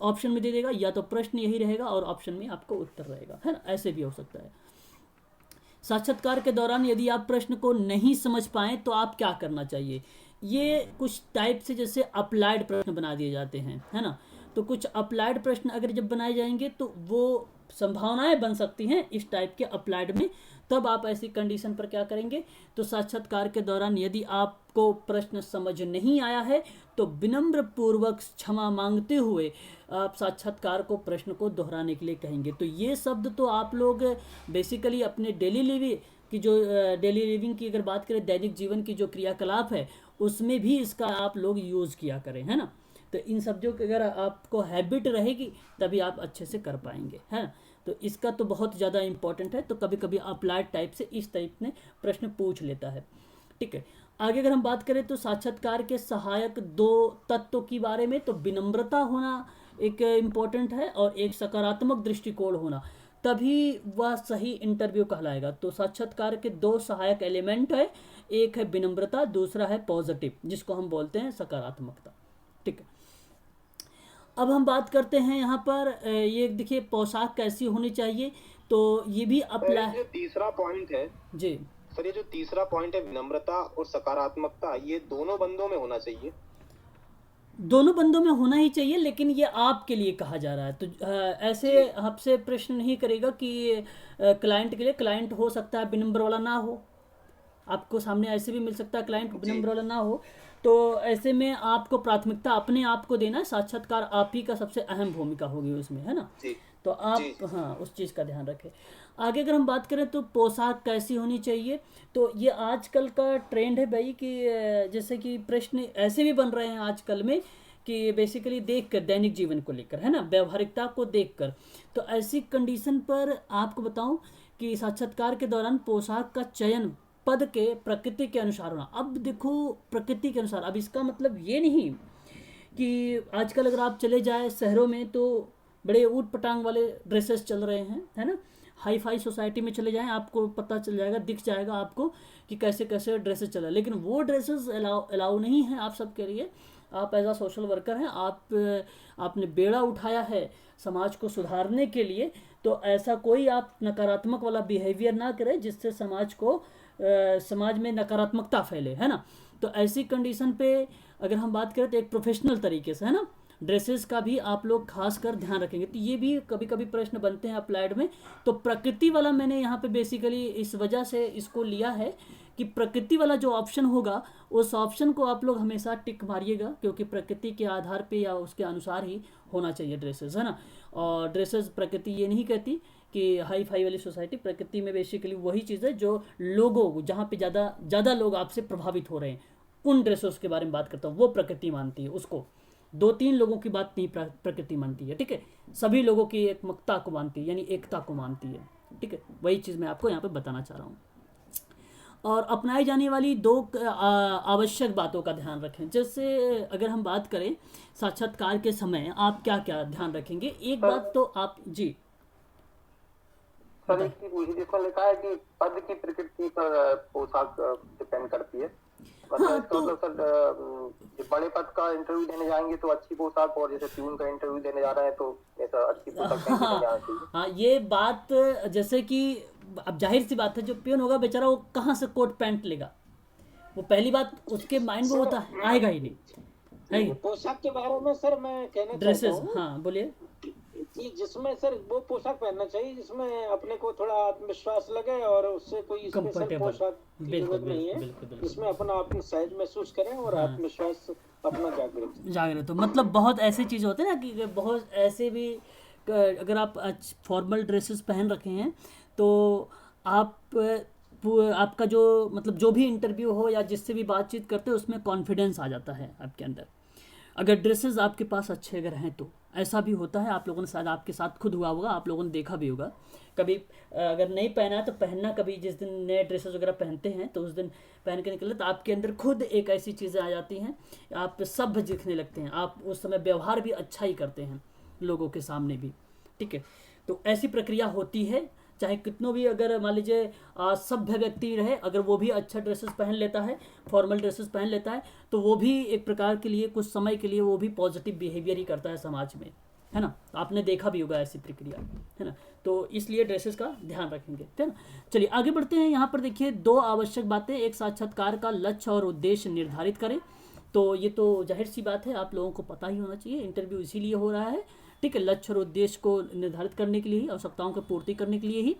ऑप्शन में दे देगा, या तो प्रश्न यही रहेगा और ऑप्शन में आपको उत्तर रहेगा, है ना। ऐसे भी हो सकता है। साक्षात्कार के दौरान यदि आप प्रश्न को नहीं समझ पाएँ तो आप क्या करना चाहिए। ये कुछ टाइप से जैसे अप्लाइड प्रश्न बना दिए जाते हैं, है ना। तो कुछ अप्लाइड प्रश्न अगर जब बनाए जाएंगे तो वो संभावनाएं बन सकती हैं इस टाइप के अप्लाइड में। तब आप ऐसी कंडीशन पर क्या करेंगे, तो साक्षात्कार के दौरान यदि आपको प्रश्न समझ नहीं आया है तो विनम्र पूर्वक क्षमा मांगते हुए आप साक्षात्कार को प्रश्न को दोहराने के लिए कहेंगे। तो ये शब्द तो आप लोग बेसिकली अपने डेली लिविंग की अगर बात करें, दैनिक जीवन की जो क्रियाकलाप है उसमें भी इसका आप लोग यूज़ किया करें, है ना। तो इन शब्दों की अगर आपको हैबिट रहेगी तभी आप अच्छे से कर पाएंगे, है ना। तो इसका तो बहुत ज़्यादा इंपॉर्टेंट है। तो कभी कभी अप्लाइड टाइप से इस टाइप में प्रश्न पूछ लेता है। ठीक है, आगे अगर हम बात करें तो साक्षात्कार के सहायक 2 तत्वों के बारे में, तो विनम्रता होना एक इम्पोर्टेंट है और एक सकारात्मक दृष्टिकोण होना, तभी वह सही इंटरव्यू कहलाएगा। तो साक्षात्कार के 2 सहायक एलिमेंट है, एक है विनम्रता, दूसरा है पॉजिटिव, जिसको हम बोलते हैं सकारात्मकता। ठीक है, अब हम बात करते हैं यहाँ पर ये देखिए पोशाक कैसी होनी चाहिए। तो ये भी अप्लाई, जो तीसरा पॉइंट है जी सर, ये जो तीसरा पॉइंट है विनम्रता और सकारात्मकता, ये दोनों बंदों में होना चाहिए। दोनों बंदों में होना ही चाहिए, लेकिन ये आपके लिए कहा जा रहा है। तो ऐसे आपसे प्रश्न नहीं करेगा कि क्लाइंट के लिए, क्लाइंट हो सकता है विनम्र वाला ना हो, आपको सामने ऐसे भी मिल सकता है क्लाइंट विनम्र वाला ना हो। तो ऐसे में आपको प्राथमिकता अपने आप को देना है। साक्षात्कार आप ही का सबसे अहम भूमिका होगी उसमें, है ना। तो आप हाँ उस चीज़ का ध्यान रखें। आगे अगर हम बात करें तो पोशाक कैसी होनी चाहिए, तो ये आजकल का ट्रेंड है भाई कि जैसे कि प्रश्न ऐसे भी बन रहे हैं आजकल में कि बेसिकली देखकर दैनिक जीवन को लेकर, है ना, व्यवहारिकता को देखकर। तो ऐसी कंडीशन पर आपको बताऊं कि साक्षात्कार के दौरान पोशाक का चयन पद के प्रकृति के अनुसार होना। अब देखो प्रकृति के अनुसार, अब इसका मतलब ये नहीं कि आजकल अगर आप चले जाए शहरों में तो बड़े ऊट पटांग वाले ड्रेसेस चल रहे हैं, है ना। हाई फाई सोसाइटी में चले जाएं आपको पता चल जाएगा, दिख जाएगा आपको कि कैसे कैसे ड्रेसेस चल रहे हैं। लेकिन वो ड्रेसेस अलाउ नहीं है आप सबके लिए। आप एज आ सोशल वर्कर हैं, आपने बेड़ा उठाया है समाज को सुधारने के लिए। तो ऐसा कोई आप नकारात्मक वाला बिहेवियर ना करें जिससे समाज में नकारात्मकता फैले, है ना। तो ऐसी कंडीशन पे अगर हम बात करें तो एक प्रोफेशनल तरीके से, है ना, ड्रेसेस का भी आप लोग खास कर ध्यान रखेंगे। तो ये भी कभी कभी प्रश्न बनते हैं अप्लाइड में। तो प्रकृति वाला मैंने यहाँ पे बेसिकली इस वजह से इसको लिया है कि प्रकृति वाला जो ऑप्शन होगा उस ऑप्शन को आप लोग हमेशा टिक मारिएगा, क्योंकि प्रकृति के आधार पे या उसके अनुसार ही होना चाहिए ड्रेसेस, है ना। और ड्रेसेस प्रकृति ये नहीं कहती कि हाई फाई वाली सोसाइटी, प्रकृति में बेसिकली वही चीज़ है जो लोगों जहाँ पे ज़्यादा लोग आपसे प्रभावित हो रहे हैं उन ड्रेसेस के बारे में बात करता हूँ, वो प्रकृति मानती है उसको। 2-3 लोगों की बात नहीं प्रकृति मानती है, ठीक है, सभी लोगों की एकमकता को मानती है, यानी एकता को मानती है। ठीक है, वही चीज़ मैं आपको यहाँ पे बताना चाह रहा हूँ। और अपनाई जाने वाली 2 आवश्यक बातों का ध्यान रखें। जैसे अगर हम बात करें साक्षात्कार के समय आप क्या क्या ध्यान रखेंगे। एक बात तो आप जी सर, जिसमें लिखा है कि पद की प्रकृति पर पोशाक डिपेंड करती है। हाँ, तो मतलब बड़े पद का इंटरव्यू देने जाएंगे तो अच्छी पोशाक, और जैसे प्यून का इंटरव्यू देने जा रहे हैं तो ऐसा अच्छी पोशाक नहीं देने जाना चाहिए। हाँ ये बात जैसे कि अब जाहिर सी बात है जो पियन होगा बेचारा वो कहाँ से कोट पैंट लेगा, वो पहली बात उसके माइंड में होता है, आएगा ही नहीं है। पोशाक के बारे में सर मैं कहना चाहता ड्रेसेस, हूँ हाँ बोलिए। कि जिसमें सर वो पोशाक पहनना चाहिए जिसमें अपने को थोड़ा आत्मविश्वास लगे और उससे कोई स्पेशल कंफर्टेबल, पोशाक की बिल्कुल जरूरत नहीं है, बिल्कुल। जिसमें अपना सहज महसूस करें और आत्मविश्वास अपना जागृत हो। मतलब बहुत ऐसी चीज़ होते हैं ना कि बहुत ऐसे भी अगर आप फॉर्मल ड्रेसेस पहन रखे हैं तो आप आपका जो मतलब जो भी इंटरव्यू हो या जिससे भी बातचीत करते हो उसमें कॉन्फिडेंस आ जाता है आपके अंदर, अगर ड्रेसेस आपके पास अच्छे अगर हैं तो। ऐसा भी होता है, आप लोगों ने शायद आपके साथ खुद हुआ होगा, आप लोगों ने देखा भी होगा कभी, अगर नहीं पहना है तो पहनना, कभी जिस दिन नए ड्रेसेस वगैरह पहनते हैं तो उस दिन पहन के निकले तो आपके अंदर खुद एक ऐसी चीज़ें आ जाती हैं, आप सभ्य दिखने लगते हैं, आप उस समय व्यवहार भी अच्छा ही करते हैं लोगों के सामने भी, ठीक है। तो ऐसी प्रक्रिया होती है, चाहे कितनों भी अगर मान लीजिए सभ्य व्यक्ति रहे, अगर वो भी अच्छा ड्रेसेस पहन लेता है, फॉर्मल ड्रेसेस पहन लेता है, तो वो भी एक प्रकार के लिए कुछ समय के लिए वो भी पॉजिटिव बिहेवियर ही करता है समाज में, है ना। आपने देखा भी होगा ऐसी प्रक्रिया, है ना। तो इसलिए ड्रेसेस का ध्यान रखेंगे, ठीक है ना। चलिए आगे बढ़ते हैं। यहाँ पर देखिए 2 आवश्यक बातें, एक साक्षात्कार का लक्ष्य और उद्देश्य निर्धारित करें। तो ये तो जाहिर सी बात है, आप लोगों को पता ही होना चाहिए, इंटरव्यू इसीलिए हो रहा है, ठीक है, लक्ष्य और उद्देश्य को निर्धारित करने के लिए ही, आवश्यकताओं की पूर्ति करने के लिए ही।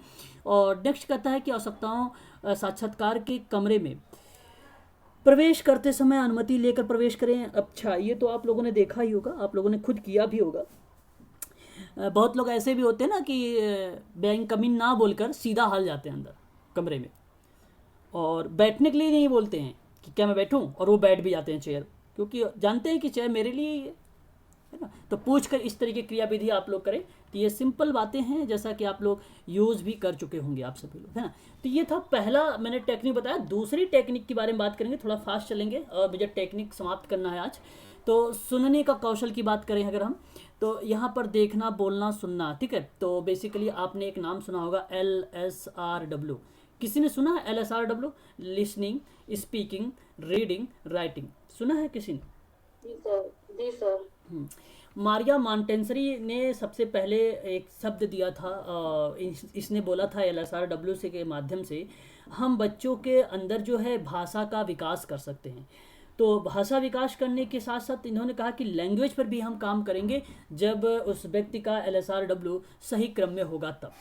और नेक्स्ट कहता है कि आवश्यकताओं साक्षात्कार के कमरे में प्रवेश करते समय अनुमति लेकर प्रवेश करें। अच्छा, ये तो आप लोगों ने देखा ही होगा, आप लोगों ने खुद किया भी होगा। बहुत लोग ऐसे भी होते हैं ना कि बैंक कमीन ना बोलकर सीधा हाल जाते हैं अंदर कमरे में, और बैठने के लिए नहीं बोलते हैं कि क्या मैं बैठूं, और वो बैठ भी जाते हैं चेयर, क्योंकि जानते हैं कि चेयर मेरे लिए ही है ना। तो पूछ कर इस तरह की क्रियाविधि आप लोग करें। तो ये सिंपल बातें हैं, जैसा कि आप लोग यूज़ भी कर चुके होंगे आप सभी लोग, है ना। तो ये था पहला मैंने टेक्निक बताया। दूसरी टेक्निक के बारे में बात करेंगे, थोड़ा फास्ट चलेंगे और मुझे टेक्निक समाप्त करना है आज। तो सुनने का कौशल की बात करें अगर हम, तो यहाँ पर देखना, बोलना, सुनना, ठीक है। तो बेसिकली आपने एक नाम सुना होगा LSRW। किसी ने सुना है LSRW? Listening, speaking, reading, writing. सुना है किसी ने? जी सर, जी सर। मारिया मॉन्टेसरी ने सबसे पहले एक शब्द दिया था, इसने बोला था LSRW से के माध्यम से हम बच्चों के अंदर जो है भाषा का विकास कर सकते हैं। तो भाषा विकास करने के साथ साथ इन्होंने कहा कि लैंग्वेज पर भी हम काम करेंगे जब उस व्यक्ति का LSRW सही क्रम में होगा तब।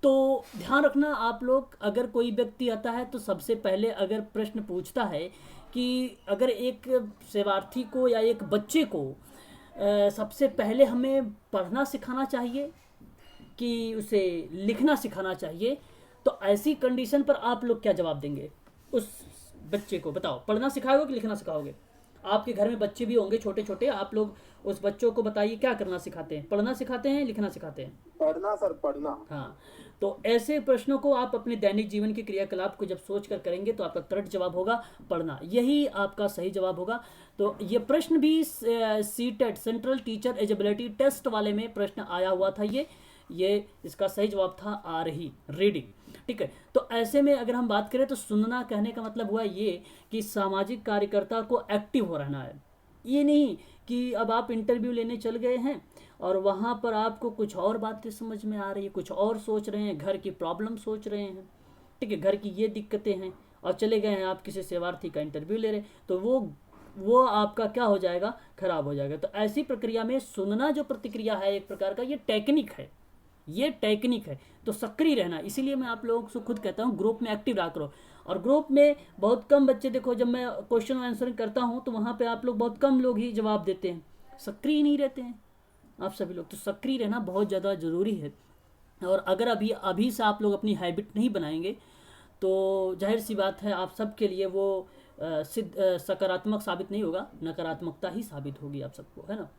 तो ध्यान रखना आप लोग, अगर कोई व्यक्ति आता है तो सबसे पहले अगर प्रश्न पूछता है कि अगर एक सेवार्थी को या एक बच्चे को सबसे पहले हमें पढ़ना सिखाना चाहिए कि उसे लिखना सिखाना चाहिए, तो ऐसी कंडीशन पर आप लोग क्या जवाब देंगे उस बच्चे को? बताओ, पढ़ना सिखाओगे कि लिखना सिखाओगे? आपके घर में बच्चे भी होंगे छोटे छोटे, आप लोग उस बच्चों को बताइए क्या करना सिखाते हैं, पढ़ना सिखाते हैं, लिखना सिखाते हैं? पढ़ना सर, पढ़ना। हाँ, तो ऐसे प्रश्नों को आप अपने दैनिक जीवन के क्रियाकलाप को जब सोच कर करेंगे तो आपका तुरंत जवाब होगा पढ़ना, यही आपका सही जवाब होगा। तो ये प्रश्न भी CTET central teacher eligibility test वाले में प्रश्न आया हुआ था, ये इसका सही जवाब था आरही, रीडिंग, ठीक है। तो ऐसे में अगर हम बात करें तो सुनना कहने का मतलब हुआ ये कि सामाजिक कार्यकर्ता को एक्टिव हो रहना है। ये नहीं कि अब आप इंटरव्यू लेने चल गए हैं और वहाँ पर आपको कुछ और बातें समझ में आ रही है, कुछ और सोच रहे हैं, घर की प्रॉब्लम सोच रहे हैं, ठीक है, घर की ये दिक्कतें हैं, और चले गए हैं आप किसी सेवार्थी का इंटरव्यू ले रहे, तो वो आपका क्या हो जाएगा, खराब हो जाएगा। तो ऐसी प्रक्रिया में सुनना जो प्रतिक्रिया है एक प्रकार का, ये टेक्निक है, तो सक्रिय रहना। इसीलिए मैं आप लोगों से खुद कहता हूँ ग्रुप में एक्टिव रहा करो। और ग्रुप में बहुत कम बच्चे, देखो जब मैं क्वेश्चन आंसरिंग करता हूँ तो वहाँ पे आप लोग बहुत कम लोग ही जवाब देते हैं, सक्रिय नहीं रहते हैं आप सभी लोग। तो सक्रिय रहना बहुत ज़्यादा ज़रूरी है। और अगर अभी से आप लोग अपनी हैबिट नहीं बनाएंगे तो जाहिर सी बात है आप सबके लिए वो सकारात्मक साबित नहीं होगा, नकारात्मकता ही साबित होगी आप सबको, है ना।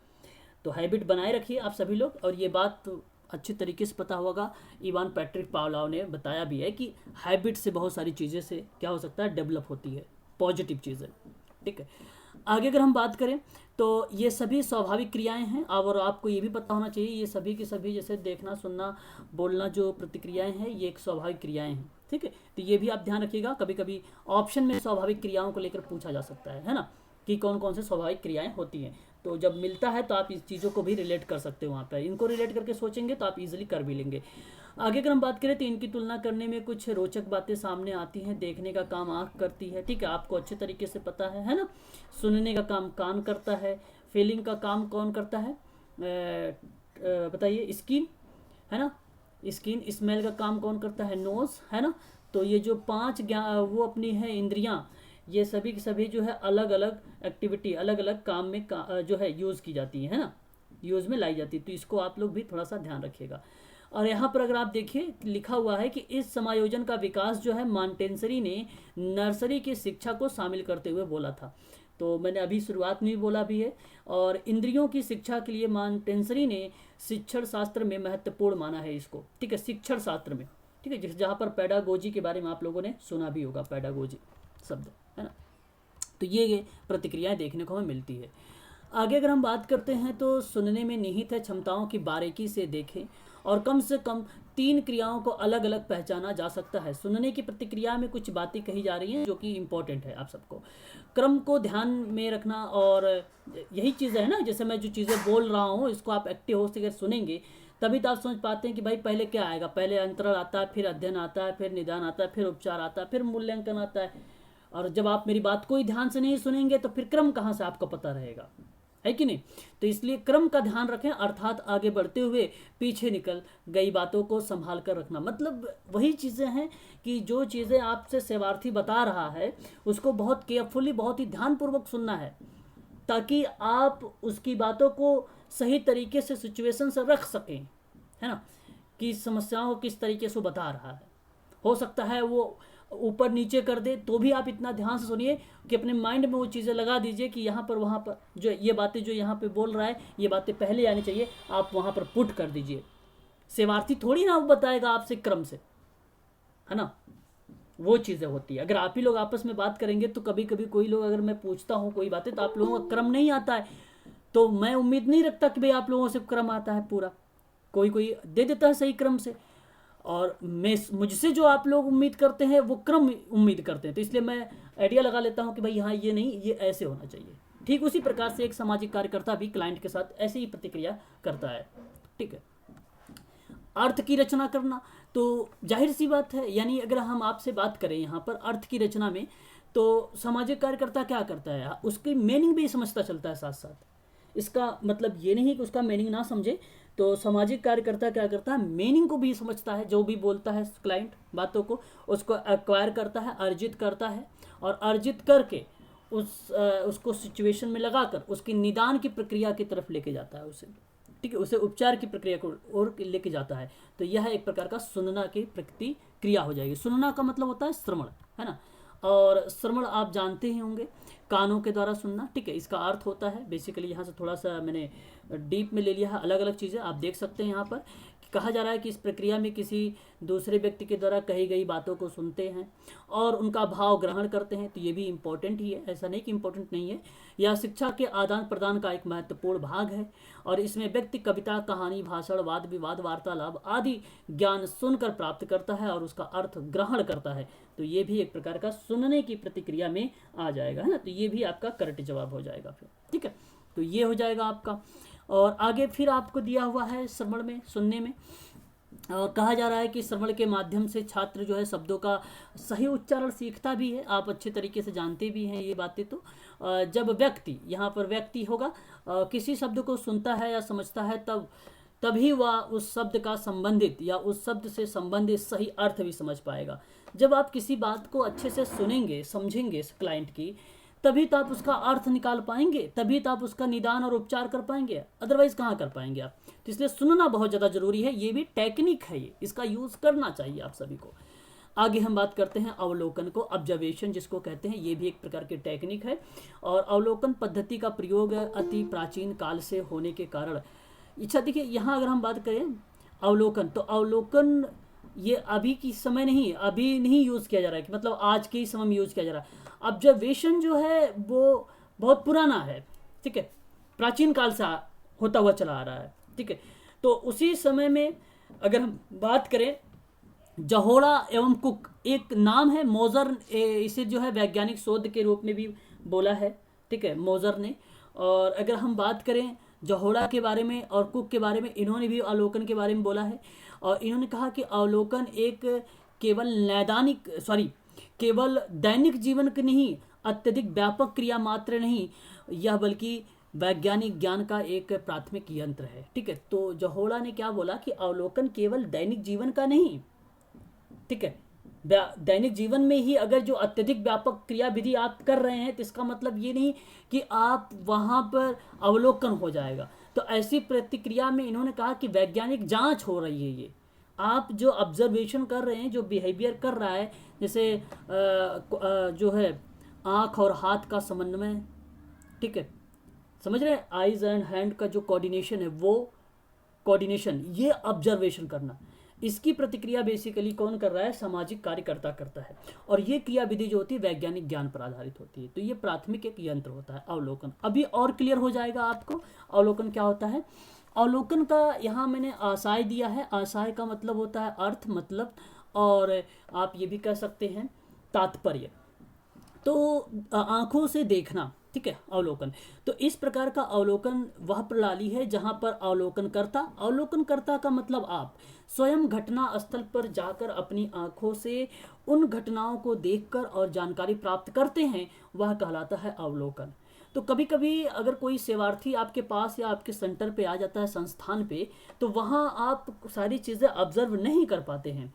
तो हैबिट बनाए रखिए आप सभी लोग। और ये बात अच्छी तरीके से पता होगा, इवान पैट्रिक पावलोव ने बताया भी है कि हैबिट से बहुत सारी चीज़ें से क्या हो सकता है, डेवलप होती है, पॉजिटिव चीज़ें, ठीक है। आगे अगर हम बात करें तो ये सभी स्वाभाविक क्रियाएं हैं, और आपको ये भी पता होना चाहिए ये सभी की सभी, जैसे देखना, सुनना, बोलना, जो प्रतिक्रियाएं हैं ये एक स्वाभाविक क्रियाएं हैं, ठीक है। तो ये भी आप ध्यान रखिएगा, कभी कभी ऑप्शन में स्वाभाविक क्रियाओं को लेकर पूछा जा सकता है ना, कि कौन कौन से स्वाभाविक क्रियाएं होती हैं। तो जब मिलता है तो आप इस चीज़ों को भी रिलेट कर सकते हो, वहाँ पर इनको रिलेट करके सोचेंगे तो आप इजीली कर भी लेंगे। आगे अगर हम बात करें तो इनकी तुलना करने में कुछ रोचक बातें सामने आती हैं। देखने का काम आँख करती है, ठीक है, आपको अच्छे तरीके से पता है ना। सुनने का काम कान करता है। फीलिंग का काम कौन करता है, बताइए? स्किन, है ना। स्किन। स्मेल का काम कौन करता है, नोज, है ना। तो ये जो 5 वो अपनी है इंद्रियां, ये सभी की सभी जो है अलग अलग एक्टिविटी, अलग अलग काम में जो है यूज़ की जाती है ना, यूज़ में लाई जाती है। तो इसको आप लोग भी थोड़ा सा ध्यान रखिएगा। और यहाँ पर अगर आप देखिए लिखा हुआ है कि इस समायोजन का विकास जो है मॉन्टेसरी ने नर्सरी की शिक्षा को शामिल करते हुए बोला था। तो मैंने अभी शुरुआत में भी बोला भी है। और इंद्रियों की शिक्षा के लिए मॉन्टेसरी ने शिक्षण शास्त्र में महत्वपूर्ण माना है इसको, ठीक है, शिक्षण शास्त्र में, ठीक है, जहाँ पर पैडागोजी के बारे में आप लोगों ने सुना भी होगा, पैडागोजी शब्द, है ना। तो ये प्रतिक्रियाएं देखने को हमें मिलती है। आगे अगर हम बात करते हैं तो सुनने में निहित है क्षमताओं की बारीकी से देखें और कम से कम 3 क्रियाओं को अलग अलग पहचाना जा सकता है। सुनने की प्रतिक्रिया में कुछ बातें कही जा रही हैं जो कि इम्पोर्टेंट है आप सबको। क्रम को ध्यान में रखना, और यही चीज़ है ना, जैसे मैं जो चीज़ें बोल रहा हूँ इसको आप एक्टिव हो अगर सुनेंगे तभी तो आप समझ पाते हैं कि भाई पहले क्या आएगा। पहले अंतराल आता है, फिर अध्ययन आता है, फिर निदान आता है, फिर उपचार आता है, फिर मूल्यांकन आता है। और जब आप मेरी बात को ही ध्यान से नहीं सुनेंगे तो फिर क्रम कहाँ से आपको पता रहेगा, है कि नहीं। तो इसलिए क्रम का ध्यान रखें, अर्थात आगे बढ़ते हुए पीछे निकल गई बातों को संभाल कर रखना। मतलब वही चीज़ें हैं कि जो चीज़ें आपसे सेवार्थी बता रहा है उसको बहुत केयरफुली, बहुत ही ध्यानपूर्वक सुनना है, ताकि आप उसकी बातों को सही तरीके से सिचुएशन से रख सकें, है ना, कि समस्याओं को किस तरीके से बता रहा है। हो सकता है वो ऊपर नीचे कर दे, तो भी आप इतना ध्यान से सुनिए कि अपने माइंड में वो चीज़ें लगा दीजिए कि यहाँ पर वहाँ पर जो ये बातें जो यहाँ पे बोल रहा है ये बातें पहले आनी चाहिए, आप वहाँ पर पुट कर दीजिए। सेवार्थी थोड़ी ना वो बताएगा आपसे क्रम से, है ना, वो चीज़ें होती है। अगर आप ही लोग आपस में बात करेंगे तो कभी कभी कोई लोग, अगर मैं पूछता हूँ कोई बातें तो आप लोगों का क्रम नहीं आता है, तो मैं उम्मीद नहीं रखता कि भाई आप लोगों से क्रम आता है पूरा। कोई कोई दे देता है सही क्रम से, और मैं मुझसे जो आप लोग उम्मीद करते हैं वो क्रम उम्मीद करते हैं, तो इसलिए मैं आइडिया लगा लेता हूँ कि भाई यहाँ ये नहीं, ये ऐसे होना चाहिए। ठीक उसी प्रकार से एक सामाजिक कार्यकर्ता भी क्लाइंट के साथ ऐसे ही प्रतिक्रिया करता है, ठीक है। अर्थ की रचना करना, तो जाहिर सी बात है, यानी अगर हम आपसे बात करें यहाँ पर अर्थ की रचना में, तो सामाजिक कार्यकर्ता क्या करता है, उसकी मीनिंग भी समझता चलता है साथ साथ। इसका मतलब ये नहीं कि उसका मीनिंग ना समझे, तो सामाजिक कार्यकर्ता क्या करता है, मीनिंग को भी समझता है, जो भी बोलता है क्लाइंट बातों को उसको एक्वायर करता है, अर्जित करता है, और अर्जित करके उसको सिचुएशन में लगाकर उसकी निदान की प्रक्रिया की तरफ लेके जाता है उसे, ठीक है, उसे उपचार की प्रक्रिया को और लेके जाता है। तो यह एक प्रकार का सुनना की प्रतिक्रिया हो जाएगी। सुनना का मतलब होता है श्रवण, है ना, और श्रवण आप जानते ही होंगे, कानों के द्वारा सुनना, ठीक है। इसका अर्थ होता है बेसिकली, यहाँ से थोड़ा सा मैंने डीप में ले लिया है, अलग अलग चीज़ें आप देख सकते हैं यहाँ पर। कहा जा रहा है कि इस प्रक्रिया में किसी दूसरे व्यक्ति के द्वारा कही गई बातों को सुनते हैं और उनका भाव ग्रहण करते हैं, तो ये भी इम्पोर्टेंट ही है, ऐसा नहीं कि इम्पोर्टेंट नहीं है। यह शिक्षा के आदान प्रदान का एक महत्वपूर्ण भाग है और इसमें व्यक्ति कविता, कहानी, भाषण, वाद विवाद, वार्तालाप आदि ज्ञान सुनकर प्राप्त करता है और उसका अर्थ ग्रहण करता है। तो ये भी एक प्रकार का सुनने की प्रतिक्रिया में आ जाएगा, है ना। तो ये भी आपका करेक्ट जवाब हो जाएगा फिर, ठीक है। तो ये हो जाएगा आपका। और आगे फिर आपको दिया हुआ है श्रवण में, सुनने में, और कहा जा रहा है कि श्रवण के माध्यम से छात्र जो है शब्दों का सही उच्चारण सीखता भी है। आप अच्छे तरीके से जानते भी हैं ये बातें। तो जब व्यक्ति, यहाँ पर व्यक्ति होगा, किसी शब्द को सुनता है या समझता है तभी वह उस शब्द का संबंधित या उस शब्द से संबंधित सही अर्थ भी समझ पाएगा। जब आप किसी बात को अच्छे से सुनेंगे, समझेंगे क्लाइंट की, तभी तो आप उसका अर्थ निकाल पाएंगे, तभी तो आप उसका निदान और उपचार कर पाएंगे, अदरवाइज कहाँ कर पाएंगे आप। तो इसलिए सुनना बहुत ज़्यादा जरूरी है। ये भी टेक्निक है, ये इसका यूज़ करना चाहिए आप सभी को। आगे हम बात करते हैं अवलोकन को, ऑब्जर्वेशन जिसको कहते हैं, ये भी एक प्रकार की टेक्निक है। और अवलोकन पद्धति का प्रयोग अति प्राचीन काल से होने के कारण, अच्छा देखिए यहाँ अगर हम बात करें अवलोकन, तो अवलोकन ये अभी की समय नहीं, अभी नहीं यूज़ किया जा रहा है, कि मतलब आज के ही समय में यूज़ किया जा रहा है। ऑब्जर्वेशन जो है वो बहुत पुराना है, ठीक है, प्राचीन काल से होता हुआ चला आ रहा है, ठीक है। तो उसी समय में अगर हम बात करें, जहोड़ा एवं कुक एक नाम है, मोजर इसे जो है वैज्ञानिक शोध के रूप में भी बोला है, ठीक है, मोजर ने। और अगर हम बात करें जहोड़ा के बारे में और कुक के बारे में, इन्होंने भी अवलोकन के बारे में बोला है। और इन्होंने कहा कि अवलोकन एक केवल दैनिक जीवन की नहीं, अत्यधिक व्यापक क्रिया मात्र नहीं, यह बल्कि वैज्ञानिक ज्ञान का एक प्राथमिक यंत्र है, ठीक है। तो जहोड़ा ने क्या बोला कि अवलोकन केवल दैनिक जीवन का नहीं, ठीक है, दैनिक जीवन में ही अगर जो अत्यधिक व्यापक क्रियाविधि आप कर रहे हैं तो इसका मतलब ये नहीं कि आप वहाँ पर अवलोकन हो जाएगा। तो ऐसी प्रतिक्रिया में इन्होंने कहा कि वैज्ञानिक जांच हो रही है, ये आप जो ऑब्जर्वेशन कर रहे हैं, जो बिहेवियर कर रहा है, जैसे जो है आँख और हाथ का समन्वय, ठीक है, समझ रहे हैं, आइज एंड हैंड का जो कोऑर्डिनेशन है, वो कोऑर्डिनेशन, ये ऑब्जर्वेशन करना, इसकी प्रतिक्रिया बेसिकली कौन कर रहा है? सामाजिक कार्यकर्ता करता है। और ये क्रिया विधि जो होती है वैज्ञानिक ज्ञान पर आधारित होती है। तो ये प्राथमिक एक यंत्र होता है अवलोकन। अभी और क्लियर हो जाएगा आपको अवलोकन क्या होता है। अवलोकन का यहाँ मैंने आशय दिया है। आशय का मतलब होता है अर्थ, मतलब, और आप ये भी कह सकते हैं तात्पर्य। तो आंखों से देखना, ठीक है, अवलोकन। तो इस प्रकार का अवलोकन वह प्रणाली है जहां पर अवलोकनकर्ता का मतलब आप स्वयं घटना स्थल पर जाकर अपनी आंखों से उन घटनाओं को देखकर और जानकारी प्राप्त करते हैं, वह कहलाता है अवलोकन। तो कभी कभी अगर कोई सेवार्थी आपके पास या आपके सेंटर पे आ जाता है, संस्थान पे, तो वहाँ आप सारी चीज़ें ऑब्जर्व नहीं कर पाते हैं।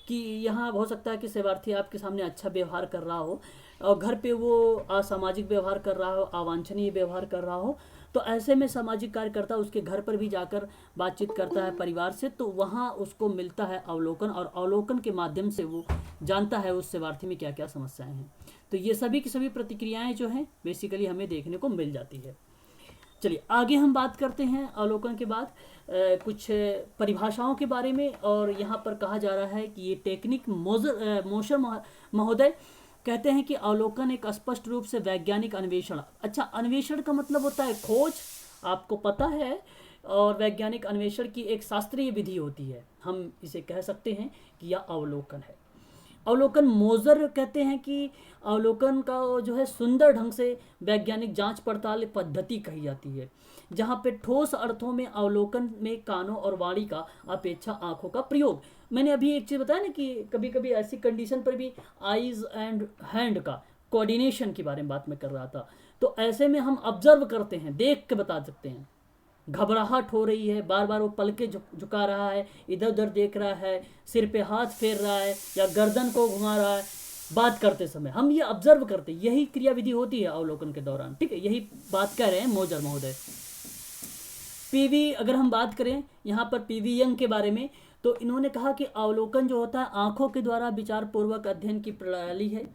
कि यहाँ हो सकता है कि सेवार्थी आपके सामने अच्छा व्यवहार कर रहा हो और घर पे वो असामाजिक व्यवहार कर रहा हो, अवांछनीय व्यवहार कर रहा हो, तो ऐसे में सामाजिक कार्यकर्ता उसके घर पर भी जाकर बातचीत करता है परिवार से, तो वहाँ उसको मिलता है अवलोकन, और अवलोकन के माध्यम से वो जानता है उस सेवार्थी में क्या क्या समस्याएं हैं। तो ये सभी की सभी प्रतिक्रियाएं जो हैं बेसिकली हमें देखने को मिल जाती है। चलिए आगे हम बात करते हैं अवलोकन के बाद कुछ परिभाषाओं के बारे में। और यहाँ पर कहा जा रहा है कि ये टेक्निक मोशर महोदय कहते हैं कि अवलोकन एक स्पष्ट रूप से वैज्ञानिक अन्वेषण। अच्छा, अन्वेषण का मतलब होता है खोज, आपको पता है, और वैज्ञानिक अन्वेषण की एक शास्त्रीय विधि होती है। हम इसे कह सकते हैं कि यह अवलोकन है। अवलोकन मोजर कहते हैं कि अवलोकन का जो है सुंदर ढंग से वैज्ञानिक जांच पड़ताल पद्धति कही जाती है, जहां पे ठोस अर्थों में अवलोकन में कानों और वाणी का अपेक्षा आंखों का प्रयोग। मैंने अभी एक चीज़ बताया ना कि कभी कभी ऐसी कंडीशन पर भी आइज एंड हैंड का कोऑर्डिनेशन के बारे में बात मैं कर रहा था। तो ऐसे में हम ऑब्जर्व करते हैं, देख के बता सकते हैं। घबराहट हो रही है, बार बार वो पलके झुका रहा है, इधर उधर देख रहा है, सिर पे हाथ फेर रहा है या गर्दन को घुमा रहा है, बात करते समय हम ये ऑब्जर्व करते हैं। यही क्रिया विधि होती है अवलोकन के दौरान, ठीक है, यही बात कह रहे हैं मोजर महोदय। पीवी अगर हम बात करें यहाँ पर पीवी यंग के बारे में, तो इन्होंने कहा कि अवलोकन जो होता है आंखों के द्वारा विचार पूर्वक अध्ययन की प्रणाली है,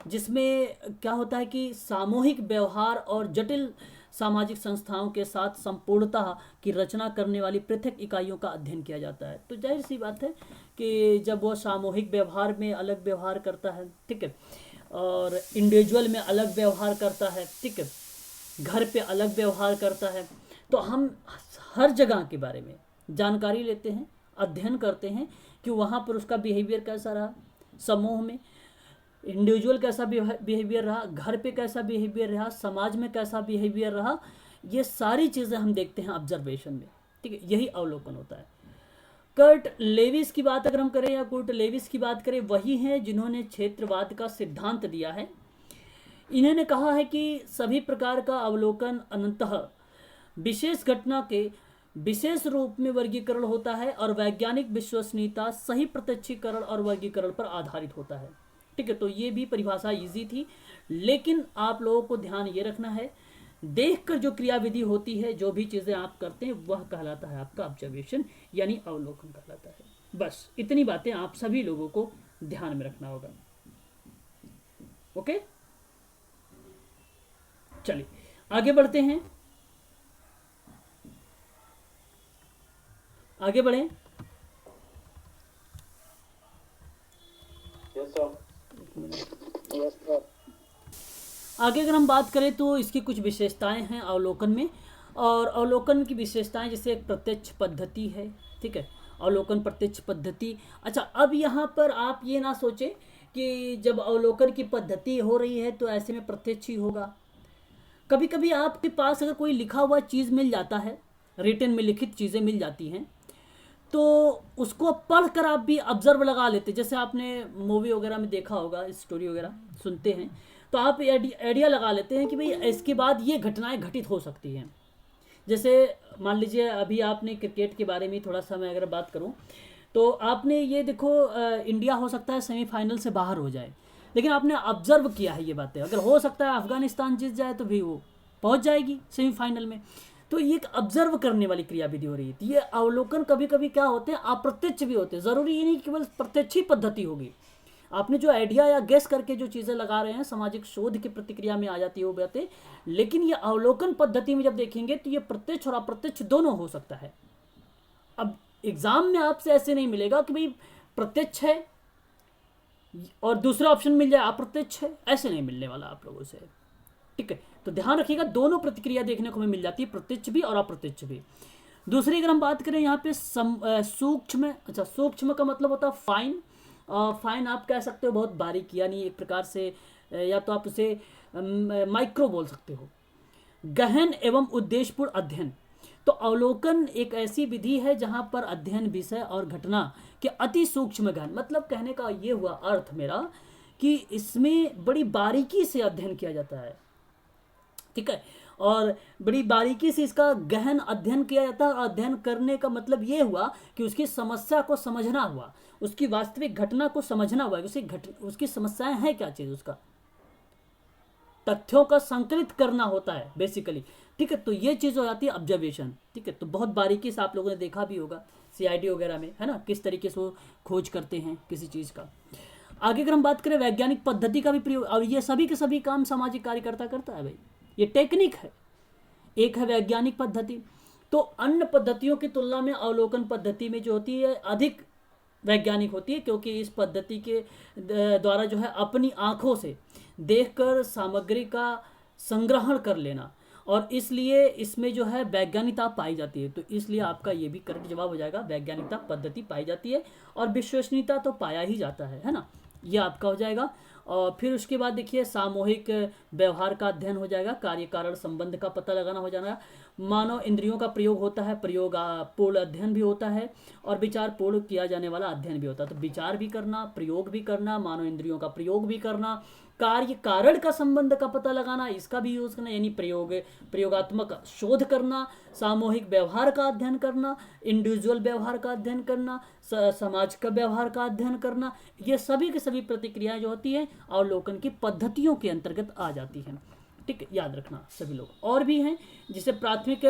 जिसमें क्या होता है कि सामूहिक व्यवहार और जटिल सामाजिक संस्थाओं के साथ संपूर्णता की रचना करने वाली पृथक इकाइयों का अध्ययन किया जाता है। तो जाहिर सी बात है कि जब वो सामूहिक व्यवहार में अलग व्यवहार करता है, ठीक है, और इंडिविजुअल में अलग व्यवहार करता है, ठीक है, घर पे अलग व्यवहार करता है, तो हम हर जगह के बारे में जानकारी लेते हैं, अध्ययन करते हैं कि वहाँ पर उसका बिहेवियर कैसा रहा, समूह में इंडिविजुअल कैसा बिहेवियर रहा, घर पे कैसा बिहेवियर रहा, समाज में कैसा बिहेवियर रहा। ये सारी चीज़ें हम देखते हैं ऑब्जर्वेशन में, ठीक है, यही अवलोकन होता है। कर्ट लेविस की बात अगर हम करें या कुर्ट लेविस की बात करें, वही हैं जिन्होंने क्षेत्रवाद का सिद्धांत दिया है। इन्होंने कहा है कि सभी प्रकार का अवलोकन अनंतः विशेष घटना के विशेष रूप में वर्गीकरण होता है और वैज्ञानिक विश्वसनीयता सही प्रत्यक्षीकरण और वर्गीकरण पर आधारित होता है, ठीक है। तो ये भी परिभाषा इजी थी, लेकिन आप लोगों को ध्यान ये रखना है, देखकर जो क्रिया विधि होती है, जो भी चीज़ें आप करते हैं, वह कहलाता है आपका ऑब्जर्वेशन, यानी अवलोकन कहलाता है। बस इतनी बातें आप सभी लोगों को ध्यान में रखना होगा। ओके, चलिए आगे बढ़ते हैं, आगे बढ़ें। आगे अगर हम बात करें तो इसकी कुछ विशेषताएं हैं अवलोकन में, और अवलोकन की विशेषताएं जैसे एक प्रत्यक्ष पद्धति है, ठीक है, अवलोकन प्रत्यक्ष पद्धति। अच्छा, अब यहाँ पर आप ये ना सोचें कि जब अवलोकन की पद्धति हो रही है तो ऐसे में प्रत्यक्ष ही होगा। कभी कभी आपके पास अगर कोई लिखा हुआ चीज़ मिल जाता है, रिटन में लिखित चीज़ें मिल जाती हैं, तो उसको पढ़कर आप भी ऑब्जर्व लगा लेते। जैसे आपने मूवी वगैरह में देखा होगा, स्टोरी वगैरह सुनते हैं, तो आप आइडिया लगा लेते हैं कि भाई इसके बाद ये घटनाएं घटित हो सकती हैं। जैसे मान लीजिए अभी आपने क्रिकेट के बारे में थोड़ा सा मैं अगर बात करूं, तो आपने ये देखो इंडिया हो सकता है सेमीफाइनल से बाहर हो जाए, लेकिन आपने ऑब्जर्व किया है ये बातें। अगर हो सकता है अफगानिस्तान जीत जाए तो भी वो पहुंच जाएगी सेमीफाइनल में। तो ये एक ऑब्जर्व करने वाली क्रिया विधि हो रही है। ये अवलोकन कभी कभी क्या होते हैं, अप्रत्यक्ष भी होते हैं। ज़रूरी ये नहीं केवल प्रत्यक्ष ही पद्धति होगी। आपने जो आइडिया या गेस करके जो चीज़ें लगा रहे हैं सामाजिक शोध की प्रतिक्रिया में आ जाती है वो बातें, लेकिन ये अवलोकन पद्धति में जब देखेंगे तो ये प्रत्यक्ष और अप्रत्यक्ष दोनों हो सकता है। अब एग्जाम में आपसे ऐसे नहीं मिलेगा कि भाई प्रत्यक्ष है और दूसरा ऑप्शन मिल जाए अप्रत्यक्ष है, ऐसे नहीं मिलने वाला आप लोगों से, ठीक है। तो ध्यान रखिएगा, दोनों प्रतिक्रिया देखने को हमें मिल जाती है, प्रत्यक्ष भी और अप्रत्यक्ष भी। दूसरी अगर हम बात करें यहाँ पे सूक्ष्म, अच्छा सूक्ष्म का मतलब होता है फाइन। फाइन आप कह सकते हो बहुत बारीक, यानी एक प्रकार से या तो आप उसे माइक्रो बोल सकते हो। गहन एवं उद्देश्यपूर्ण अध्ययन, तो अवलोकन एक ऐसी विधि है जहां पर अध्ययन विषय और घटना के अति सूक्ष्म गहन, मतलब कहने का ये हुआ अर्थ मेरा कि इसमें बड़ी बारीकी से अध्ययन किया जाता है, ठीक है, और बड़ी बारीकी से इसका गहन अध्ययन किया जाता है। और अध्ययन करने का मतलब ये हुआ कि उसकी समस्या को समझना हुआ, उसकी वास्तविक घटना को समझना हुआ, उसकी समस्याएं हैं क्या चीज, उसका तथ्यों का संकलित करना होता है बेसिकली, ठीक है। तो ये चीज़ हो जाती है ऑब्जर्वेशन, ठीक है। तो बहुत बारीकी से आप लोगों ने देखा भी होगा सीआईडी वगैरह में, है ना, किस तरीके से वो खोज करते हैं किसी चीज़ का। आगे अगर हम बात करें वैज्ञानिक पद्धति का भी प्रयोग, अब ये सभी के सभी काम सामाजिक कार्यकर्ता करता है भाई, ये टेक्निक है। एक है वैज्ञानिक पद्धति, तो अन्य पद्धतियों की तुलना में अवलोकन पद्धति में जो होती है अधिक वैज्ञानिक होती है, क्योंकि इस पद्धति के द्वारा जो है अपनी आंखों से देखकर सामग्री का संग्रहण कर लेना, और इसलिए इसमें जो है वैज्ञानिकता पाई जाती है। तो इसलिए आपका ये भी करेक्ट जवाब हो जाएगा, वैज्ञानिकता पद्धति पाई जाती है और विश्वसनीयता तो पाया ही जाता है ना, ये आपका हो जाएगा। और फिर उसके बाद देखिए सामूहिक व्यवहार का अध्ययन हो जाएगा, कार्य कारण संबंध का पता लगाना हो जाना, मानव इंद्रियों का प्रयोग होता है, प्रयोग पूर्ण अध्ययन भी होता है, और विचार पूर्ण किया जाने वाला अध्ययन भी होता है। तो विचार भी करना, प्रयोग भी करना, मानव इंद्रियों का प्रयोग भी करना, कार्य कारण का संबंध का पता लगाना, इसका भी यूज करना, यानी प्रयोगात्मक शोध करना, सामूहिक व्यवहार का अध्ययन करना, इंडिविजुअल व्यवहार का अध्ययन करना, समाज का व्यवहार का अध्ययन करना, ये सभी की सभी प्रतिक्रियाएं जो होती हैं अवलोकन की पद्धतियों के अंतर्गत आ जाती हैं, ठीक है, याद रखना सभी लोग। और भी हैं जिसे प्राथमिक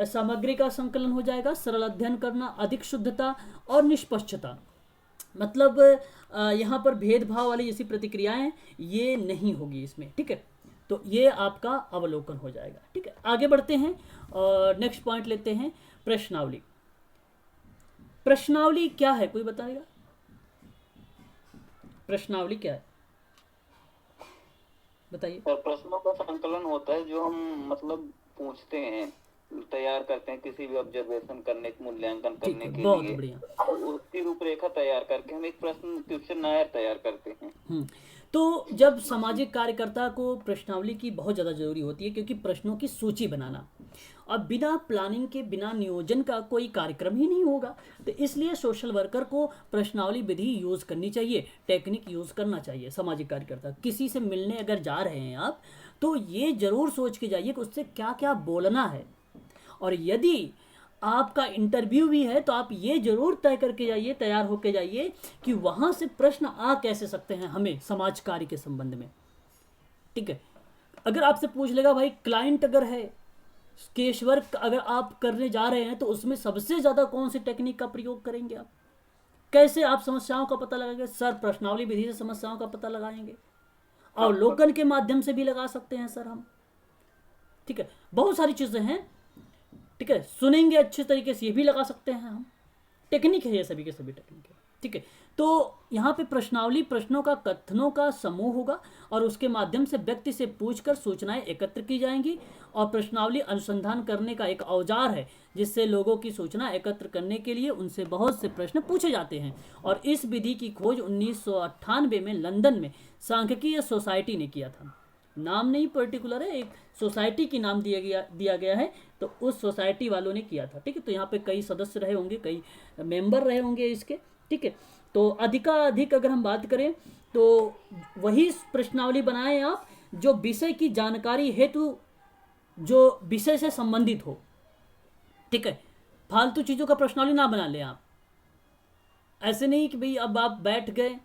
सामग्री का संकलन हो जाएगा, सरल अध्ययन करना, अधिक शुद्धता और निष्पक्षता, मतलब यहाँ पर भेदभाव वाली जैसी प्रतिक्रियाएं ये नहीं होगी इसमें, ठीक है। तो ये आपका अवलोकन हो जाएगा, ठीक है। आगे बढ़ते हैं और नेक्स्ट पॉइंट लेते हैं, प्रश्नावली। प्रश्नावली क्या है, कोई बताएगा? प्रश्नावली क्या है, बताइए। प्रश्नों का संकलन होता है जो हम मतलब पूछते हैं, तैयार करते हैं किसी भी ऑब्जर्वेशन करने, मूल्यांकन करने के बहुत लिए, बढ़िया। उसकी रूपरेखा तैयार करके हम एक प्रश्न क्वेश्चन तैयार करते हैं। तो जब सामाजिक कार्यकर्ता को प्रश्नावली की बहुत ज़्यादा जरूरी होती है, क्योंकि प्रश्नों की सूची बनाना, और बिना प्लानिंग के, बिना नियोजन का कोई कार्यक्रम ही नहीं होगा। तो इसलिए सोशल वर्कर को प्रश्नावली विधि यूज़ करनी चाहिए, टेक्निक यूज़ करना चाहिए। सामाजिक कार्यकर्ता किसी से मिलने अगर जा रहे हैं आप, तो ये जरूर सोच के जाइए कि उससे क्या क्या बोलना है, और यदि आपका इंटरव्यू भी है तो आप ये जरूर तय करके जाइए, तैयार होके जाइए कि वहां से प्रश्न आ कैसे सकते हैं हमें समाज कार्य के संबंध में, ठीक है। अगर आपसे पूछ लेगा भाई क्लाइंट अगर है, केस वर्क अगर आप करने जा रहे हैं, तो उसमें सबसे ज्यादा कौन सी टेक्निक का प्रयोग करेंगे आप, कैसे आप समस्याओं का पता लगाएंगे? सर प्रश्नावली विधि से समस्याओं का पता लगाएंगे, अवलोकन के माध्यम से भी लगा सकते हैं सर हम, ठीक है। बहुत सारी चीजें हैं, ठीक है, सुनेंगे अच्छे तरीके से ये भी लगा सकते हैं हम, टेक्निक है ये सभी के सभी टेक्निक है, ठीक है। तो यहाँ पे प्रश्नावली प्रश्नों का कथनों का समूह होगा, और उसके माध्यम से व्यक्ति से पूछकर सूचनाएं एकत्र की जाएंगी, और प्रश्नावली अनुसंधान करने का एक औजार है जिससे लोगों की सूचना एकत्र करने के लिए उनसे बहुत से प्रश्न पूछे जाते हैं। और इस विधि की खोज 1998 में लंदन में सांख्यिकीय सोसाइटी ने किया था। नाम नहीं पर्टिकुलर है, एक सोसाइटी की नाम दिया गया है, तो उस सोसाइटी वालों ने किया था, ठीक है। तो यहाँ पे कई सदस्य रहे होंगे, कई मेंबर रहे होंगे इसके, ठीक है। तो अधिकाधिक अगर हम बात करें तो वही प्रश्नावली बनाएं आप जो विषय की जानकारी हेतु, जो विषय से संबंधित हो, ठीक है। फालतू चीज़ों का प्रश्नावली ना बना लें आप, ऐसे नहीं कि भाई अब आप बैठ गए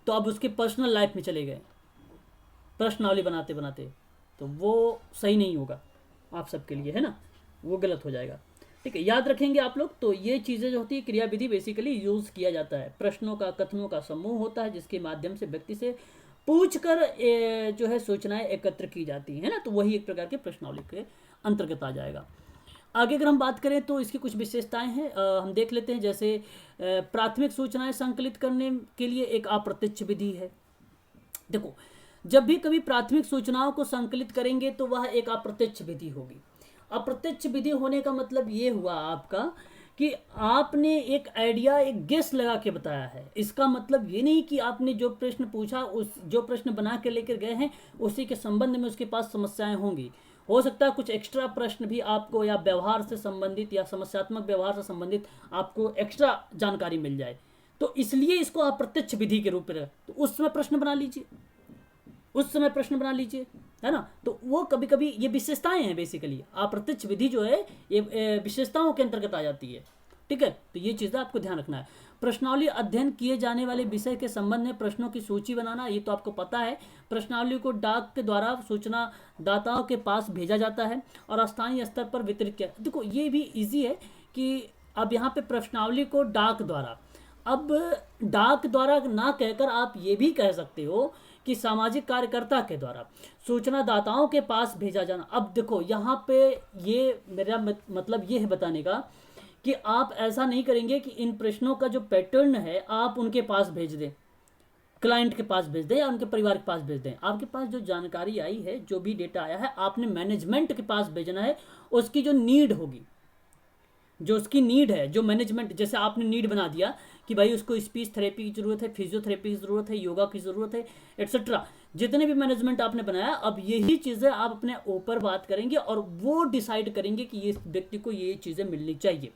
तो अब उसके पर्सनल लाइफ में चले गए प्रश्नावली बनाते बनाते, तो वो सही नहीं होगा आप सबके लिए, है ना। वो गलत हो जाएगा। ठीक है, याद रखेंगे आप लोग। तो ये चीज़ें जो होती है, क्रियाविधि बेसिकली यूज़ किया जाता है। प्रश्नों का, कथनों का समूह होता है जिसके माध्यम से व्यक्ति से पूछकर जो है सूचनाएं एकत्र की जाती है ना, तो वही एक प्रकार के प्रश्नावली के अंतर्गत आ जाएगा। आगे अगर हम बात करें तो इसकी कुछ विशेषताएं हैं, हम देख लेते हैं। जैसे प्राथमिक सूचनाएं संकलित करने के लिए एक अप्रत्यक्ष विधि है। देखो, जब भी कभी प्राथमिक सूचनाओं को संकलित करेंगे तो वह एक अप्रत्यक्ष विधि होगी। अप्रत्यक्ष विधि होने का मतलब ये हुआ आपका कि आपने एक आइडिया, एक गेस लगा के बताया है। इसका मतलब ये नहीं कि आपने जो प्रश्न पूछा, उस जो प्रश्न बना के लेकर गए हैं उसी के संबंध में उसके पास समस्याएं होंगी। हो सकता है कुछ एक्स्ट्रा प्रश्न भी आपको, या व्यवहार से संबंधित या समस्यात्मक व्यवहार से संबंधित आपको एक्स्ट्रा जानकारी मिल जाए, तो इसलिए इसको अप्रत्यक्ष विधि के रूप में, तो उस समय प्रश्न बना लीजिए, उस समय प्रश्न बना लीजिए, है ना। तो वो कभी कभी ये विशेषताएं हैं, बेसिकली अप्रत्यक्ष विधि जो है ये विशेषताओं के अंतर्गत आ जाती है। ठीक है, तो ये चीज़ आपको ध्यान रखना है। प्रश्नावली अध्ययन किए जाने वाले विषय के संबंध में प्रश्नों की सूची बनाना, ये तो आपको पता है। प्रश्नावली को डाक के द्वारा सूचना दाताओं के पास भेजा जाता है और स्थानीय स्तर पर वितरित किया। देखो, ये भी इजी है कि अब यहाँ पे प्रश्नावली को डाक द्वारा, अब डाक द्वारा ना कहकर आप ये भी कह सकते हो कि सामाजिक कार्यकर्ता के द्वारा सूचना दाताओं के पास भेजा जाना। अब देखो, यहाँ पे ये मेरा मतलब ये है बताने का कि आप ऐसा नहीं करेंगे कि इन प्रश्नों का जो पैटर्न है आप उनके पास भेज दें, क्लाइंट के पास भेज दें या उनके परिवार के पास भेज दें। आपके पास जो जानकारी आई है, जो भी डेटा आया है, आपने मैनेजमेंट के पास भेजना है। उसकी जो नीड होगी, जो उसकी नीड है, जो मैनेजमेंट, जैसे आपने नीड बना दिया कि भाई उसको स्पीच थेरेपी की ज़रूरत है, फिजियोथेरेपी की ज़रूरत है, योगा की ज़रूरत है, एट्सेट्रा, जितने भी मैनेजमेंट आपने बनाया, अब यही चीज़ें आप अपने ऊपर बात करेंगे और वो डिसाइड करेंगे कि ये व्यक्ति को ये चीज़ें मिलनी चाहिए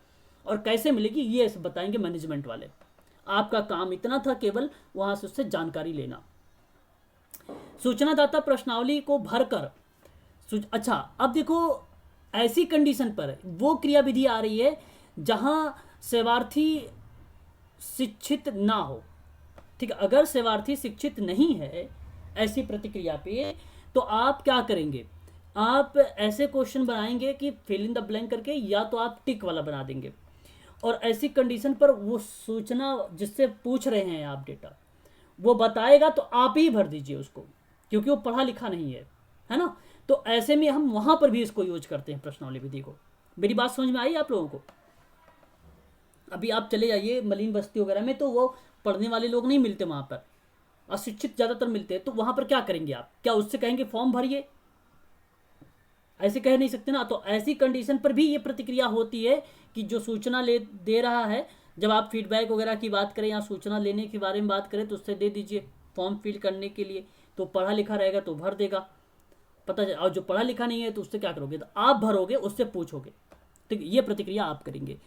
और कैसे मिलेगी, ये बताएंगे मैनेजमेंट वाले। आपका काम इतना था केवल वहाँ से उससे जानकारी लेना। सूचनादाता प्रश्नावली को भरकर, अच्छा अब देखो, ऐसी कंडीशन पर वो क्रियाविधि आ रही है जहाँ सेवार्थी शिक्षित ना हो। ठीक है, अगर सेवार्थी शिक्षित नहीं है ऐसी प्रतिक्रिया पे, तो आप क्या करेंगे, आप ऐसे क्वेश्चन बनाएंगे कि फिल इन द ब्लैंक करके, या तो आप टिक वाला बना देंगे। और ऐसी कंडीशन पर वो सूचना जिससे पूछ रहे हैं आप डेटा, वो बताएगा तो आप ही भर दीजिए उसको, क्योंकि वो पढ़ा लिखा नहीं है ना। तो ऐसे में हम वहां पर भी इसको यूज करते हैं प्रश्नावली विधि को। मेरी बात समझ में आई आप लोगों को? अभी आप चले जाइए मलिन बस्ती वगैरह में, तो वो पढ़ने वाले लोग नहीं मिलते वहां पर, अशिक्षित ज़्यादातर मिलते हैं। तो वहां पर क्या करेंगे आप? क्या उससे कहेंगे फॉर्म भरिए? ऐसे कह नहीं सकते ना। तो ऐसी कंडीशन पर भी ये प्रतिक्रिया होती है कि जो सूचना दे रहा है, जब आप फीडबैक वगैरह की बात करें या सूचना लेने के बारे में बात करें, तो उससे दे दीजिए फॉर्म फिल करने के लिए। तो पढ़ा लिखा रहेगा तो भर देगा, पता चल। और जो पढ़ा लिखा नहीं है तो उससे क्या करोगे, तो आप भरोगे, उससे पूछोगे। ठीक है, ये प्रतिक्रिया आप करेंगे।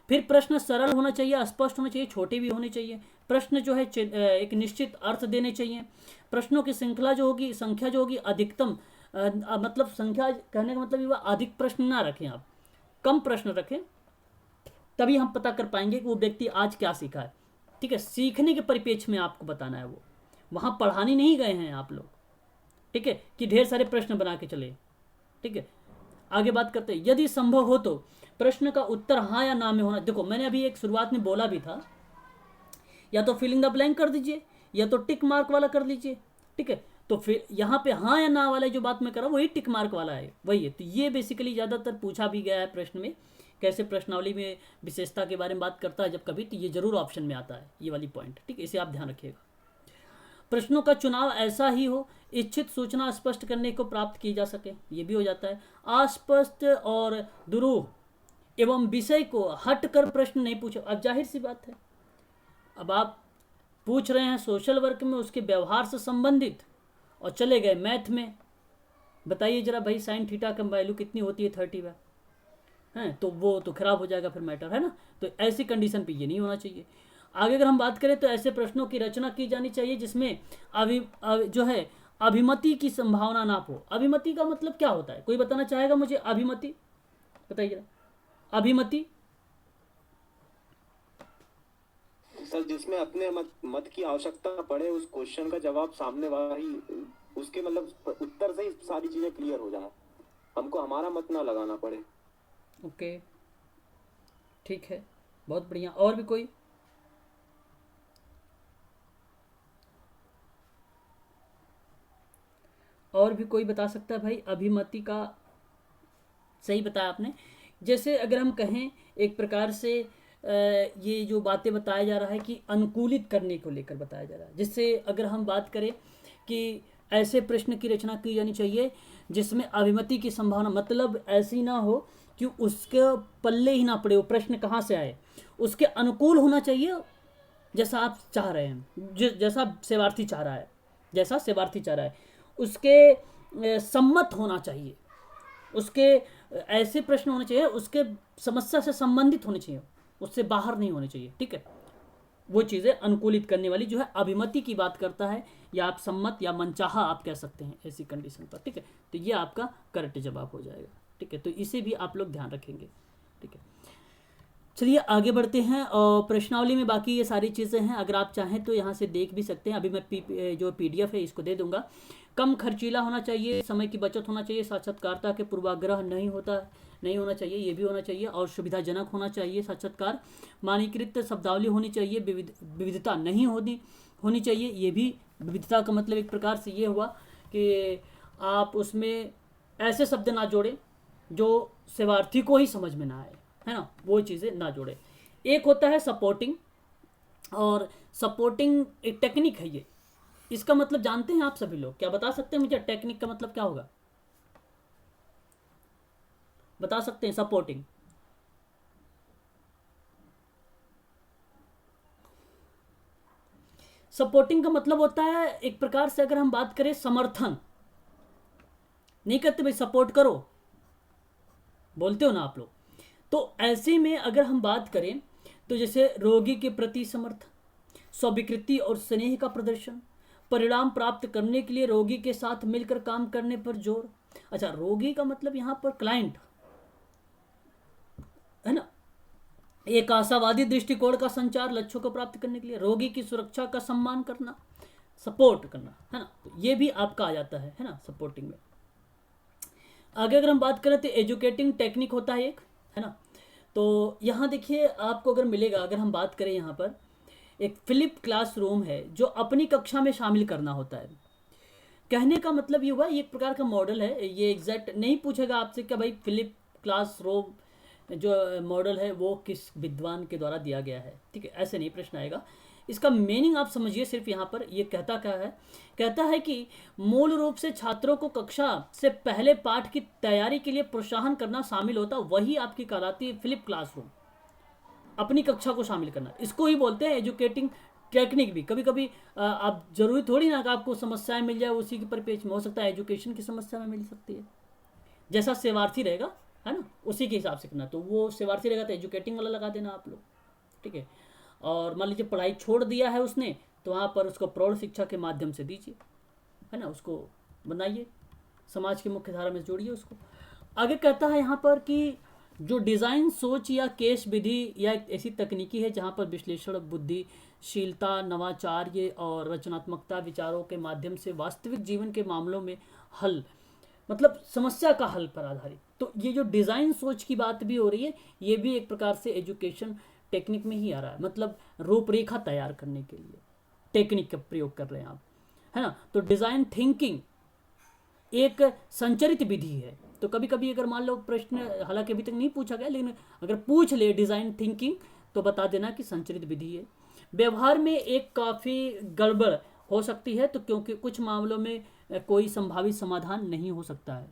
फिर प्रश्न सरल होना चाहिए, स्पष्ट होना चाहिए, छोटे भी होने चाहिए। प्रश्न जो है एक निश्चित अर्थ देने चाहिए। प्रश्नों की श्रृंखला जो होगी, संख्या जो होगी अधिकतम, मतलब संख्या कहने का मतलब ये, अधिक प्रश्न ना रखें आप, कम प्रश्न रखें, तभी हम पता कर पाएंगे कि वो व्यक्ति आज क्या सीखा है। ठीक है, सीखने के परिप्रेक्ष्य में आपको बताना है, वो वहाँ पढ़ाने नहीं गए हैं आप लोग। ठीक है, कि ढेर सारे प्रश्न बना के चले। ठीक है, आगे बात करते हैं। यदि संभव हो तो प्रश्न का उत्तर हाँ या ना में होना। देखो, मैंने अभी एक शुरुआत में बोला भी था, या तो फिलिंग द ब्लैंक कर दीजिए या तो टिक मार्क वाला कर लीजिए। ठीक है, तो फिर यहाँ पे हाँ या ना वाला जो बात मैं कर रहा हूँ वही टिक मार्क वाला है, वही है। तो ये बेसिकली ज़्यादातर पूछा भी गया है प्रश्न में, कैसे प्रश्नावली में विशेषता के बारे में बात करता है जब कभी, तो ये जरूर ऑप्शन में आता है, ये वाली पॉइंट। ठीक है, इसे आप ध्यान रखिएगा। प्रश्नों का चुनाव ऐसा ही हो इच्छित सूचना स्पष्ट करने को प्राप्त की जा सके, ये भी हो जाता है। अस्पष्ट और दुरूह एवं विषय को हटकर प्रश्न नहीं पूछो। अब जाहिर सी बात है, अब आप पूछ रहे हैं सोशल वर्क में उसके व्यवहार से संबंधित, और चले गए मैथ में, बताइए जरा भाई साइन थीटा का वैल्यू कितनी होती है 30 है, तो वो तो खराब हो जाएगा फिर मैटर, है ना। तो ऐसी कंडीशन पे ये नहीं होना चाहिए। आगे अगर हम बात करें तो ऐसे प्रश्नों की रचना की जानी चाहिए जिसमें जो है अभिमति की संभावना ना हो। अभिमति का मतलब क्या होता है, कोई बताना चाहेगा मुझे? अभिमति बताइए जरा। अभिमति सर, जिसमें अपने मत की आवश्यकता पड़े, उस क्वेश्चन का जवाब सामने वाला ही, उसके मतलब उत्तर से ही सारी चीजें क्लियर हो जाए, हमको हमारा मत ना लगाना पड़े। ओके, ठीक है, बहुत बढ़िया। और भी कोई? और भी कोई बता सकता है भाई? अभिमति का सही बताया आपने। जैसे अगर हम कहें एक प्रकार से ये जो बातें बताया जा रहा है कि अनुकूलित करने को लेकर बताया जा रहा है, जिससे अगर हम बात करें कि ऐसे प्रश्न की रचना की जानी चाहिए जिसमें अभिमति की संभावना, मतलब ऐसी ना हो कि उसके पल्ले ही ना पड़े वो प्रश्न कहाँ से आए, उसके अनुकूल होना चाहिए जैसा आप चाह रहे हैं, जैसा सेवार्थी चाह रहा है, जैसा सेवार्थी चाह रहा है उसके सम्मत होना चाहिए, उसके ऐसे प्रश्न होने चाहिए, उसके समस्या से संबंधित होने चाहिए, उससे बाहर नहीं होने चाहिए। ठीक है, वो चीज़ें अनुकूलित करने वाली जो है अभिमति की बात करता है, या आप सम्मत या मनचाहा आप कह सकते हैं ऐसी कंडीशन पर। ठीक है, तो ये आपका करेक्ट जवाब हो जाएगा। ठीक है, तो इसे भी आप लोग ध्यान रखेंगे। ठीक है, चलिए आगे बढ़ते हैं। और प्रश्नावली में बाकी ये सारी चीज़ें हैं, अगर आप चाहें तो यहाँ से देख भी सकते हैं। अभी मैं जो PDF है इसको दे दूंगा। कम खर्चीला होना चाहिए, समय की बचत होना चाहिए, साक्षात्कारता के पूर्वाग्रह नहीं होना चाहिए, ये भी होना चाहिए, और सुविधाजनक होना चाहिए साक्षात्कार। मानकीकृत शब्दावली होनी चाहिए, विविधता नहीं होनी चाहिए। ये भी विविधता का मतलब एक प्रकार से ये हुआ कि आप उसमें ऐसे शब्द ना जोड़ें जो सेवार्थी को ही समझ में ना आए, है ना, वो चीज़ें ना जोड़े। एक होता है सपोर्टिंग, और सपोर्टिंग एक टेक्निक है। ये इसका मतलब जानते हैं आप सभी लोग? क्या बता सकते हैं मुझे टेक्निक का मतलब क्या होगा? बता सकते हैं सपोर्टिंग? सपोर्टिंग का मतलब होता है एक प्रकार से, अगर हम बात करें, समर्थन। नहीं कहते भाई सपोर्ट करो, बोलते हो ना आप लोग? तो ऐसे में अगर हम बात करें तो जैसे रोगी के प्रति समर्थन, स्वीकृति और स्नेह का प्रदर्शन, परिणाम प्राप्त करने के लिए रोगी के साथ मिलकर काम करने पर जोर। अच्छा, रोगी का मतलब यहाँ पर क्लाइंट है ना। एक आशावादी दृष्टिकोण का संचार, लक्ष्यों को प्राप्त करने के लिए रोगी की सुरक्षा का सम्मान करना, सपोर्ट करना, है ना। तो ये भी आपका आ जाता है ना सपोर्टिंग में। आगे अगर हम बात करें तो एजुकेटिंग टेक्निक होता है एक, है ना। तो यहाँ देखिए आपको अगर मिलेगा, अगर हम बात करें यहाँ पर एक फ्लिप क्लासरूम है जो अपनी कक्षा में शामिल करना होता है। कहने का मतलब ये हुआ, ये एक प्रकार का मॉडल है। ये एग्जैक्ट नहीं पूछेगा आपसे कि भाई फ्लिप क्लासरूम जो मॉडल है वो किस विद्वान के द्वारा दिया गया है। ठीक है, ऐसे नहीं प्रश्न आएगा। इसका मीनिंग आप समझिए सिर्फ यहाँ पर ये कहता क्या है। कहता है कि मूल रूप से छात्रों को कक्षा से पहले पाठ की तैयारी के लिए प्रोत्साहन करना शामिल होता, वही आपकी कहलाती है फ्लिप क्लासरूम, अपनी कक्षा को शामिल करना। इसको ही बोलते हैं एजुकेटिंग टेक्निक भी। कभी कभी आप जरूरी थोड़ी ना कि आपको समस्याएं मिल जाए उसी के परिपेक्ष में, हो सकता है एजुकेशन की समस्या में मिल सकती है। जैसा सेवार्थी रहेगा, है ना, उसी के हिसाब से करना। तो वो सेवार्थी रहेगा तो एजुकेटिंग वाला लगा देना आप लोग। ठीक है, और मान लीजिए पढ़ाई छोड़ दिया है उसने, तो वहाँ पर उसको प्रौढ़ शिक्षा के माध्यम से दीजिए, है ना, उसको बनाइए, समाज की मुख्य धारा में जोड़िए उसको। आगे कहता है यहाँ पर कि जो डिज़ाइन सोच या केस विधि या एक ऐसी तकनीकी है जहाँ पर विश्लेषण, बुद्धिशीलता, नवाचार्य और रचनात्मकता विचारों के माध्यम से वास्तविक जीवन के मामलों में हल, मतलब समस्या का हल पर आधारित। तो ये जो डिज़ाइन सोच की बात भी हो रही है, ये भी एक प्रकार से एजुकेशन टेक्निक में ही आ रहा है। मतलब रूपरेखा तैयार करने के लिए टेक्निक का प्रयोग कर रहे हैं आप, है ना। तो डिज़ाइन थिंकिंग एक संचरित विधि है। तो कभी कभी अगर मान लो प्रश्न, हालांकि अभी तक नहीं पूछा गया, लेकिन अगर पूछ ले डिज़ाइन थिंकिंग तो बता देना कि संचरित विधि है। व्यवहार में एक काफ़ी गड़बड़ हो सकती है, तो क्योंकि कुछ मामलों में कोई संभावित समाधान नहीं हो सकता है।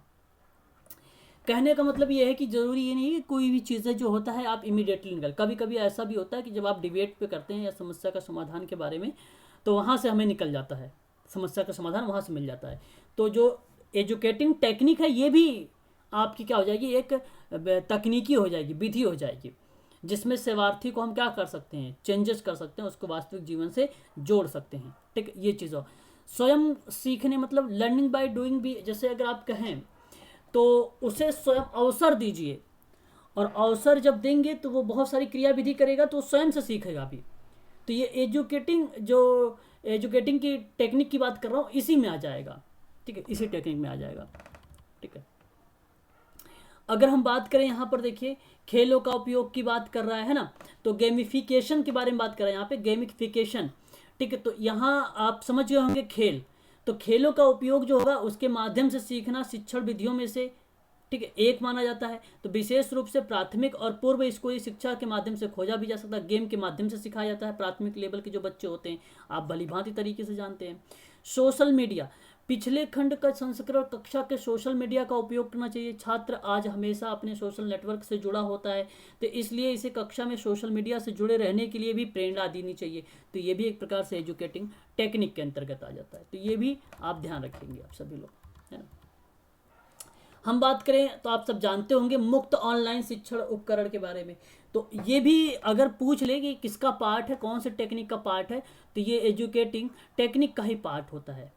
कहने का मतलब ये है कि ज़रूरी ये नहीं कि कोई भी चीज़ें जो होता है आप इमीडिएटली निकल। कभी कभी ऐसा भी होता है कि जब आप डिबेट पे करते हैं या समस्या का समाधान के बारे में, तो वहाँ से हमें निकल जाता है, समस्या का समाधान वहाँ से मिल जाता है। तो जो एजुकेटिंग टेक्निक है ये भी आपकी क्या हो जाएगी, एक तकनीकी हो जाएगी, विधि हो जाएगी, जिसमें सेवार्थी को हम क्या कर सकते हैं, चेंजेस कर सकते हैं, उसको वास्तविक जीवन से जोड़ सकते हैं। ठीक, ये चीज़ हो। स्वयं सीखने मतलब लर्निंग बाय डूइंग भी, जैसे अगर आप कहें तो उसे स्वयं अवसर दीजिए, और अवसर जब देंगे तो वो बहुत सारी क्रियाविधि करेगा, तो स्वयं से सीखेगा भी। तो ये एजुकेटिंग की टेक्निक की बात कर रहा हूँ, इसी में आ जाएगा। ठीक है, इसी टेक्निक में आ जाएगा। ठीक है, अगर हम बात करें यहाँ पर देखिए खेलों का उपयोग की बात कर रहा है ना, तो गेमिफिकेशन के बारे में बात कर रहे हैं यहाँ पे, गेमिफिकेशन। ठीक है, तो यहाँ आप समझ गए होंगे खेल, तो खेलों का उपयोग जो होगा उसके माध्यम से सीखना शिक्षण विधियों में से, ठीक है, एक माना जाता है। तो विशेष रूप से प्राथमिक और पूर्व स्कूली शिक्षा के माध्यम से खोजा भी जा सकता है, गेम के माध्यम से सिखाया जाता है। प्राथमिक लेवल के जो बच्चे होते हैं आप भलीभांति तरीके से जानते हैं। सोशल मीडिया, पिछले खंड का संस्करण कक्षा के सोशल मीडिया का उपयोग करना चाहिए। छात्र आज हमेशा अपने सोशल नेटवर्क से जुड़ा होता है, तो इसलिए इसे कक्षा में सोशल मीडिया से जुड़े रहने के लिए भी प्रेरणा देनी चाहिए। तो ये भी एक प्रकार से एजुकेटिंग टेक्निक के अंतर्गत आ जाता है, तो ये भी आप ध्यान रखेंगे आप सभी लोग, है ना। हम बात करें तो आप सब जानते होंगे मुक्त ऑनलाइन शिक्षण उपकरण के बारे में, तो ये भी अगर पूछ ले कि किसका पार्ट है, कौन से टेक्निक का पार्ट है, तो ये एजुकेटिंग टेक्निक का ही पार्ट होता है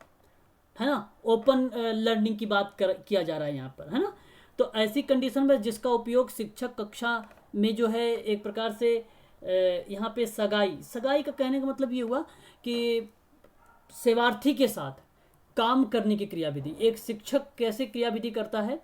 ना। ओपन लर्निंग की बात किया जा रहा है यहाँ पर, है ना। तो ऐसी कंडीशन में जिसका उपयोग शिक्षक कक्षा में जो है एक प्रकार से यहाँ पे सगाई का कहने का मतलब ये हुआ कि सेवार्थी के साथ काम करने की क्रियाविधि। एक शिक्षक कैसे क्रियाविधि करता है,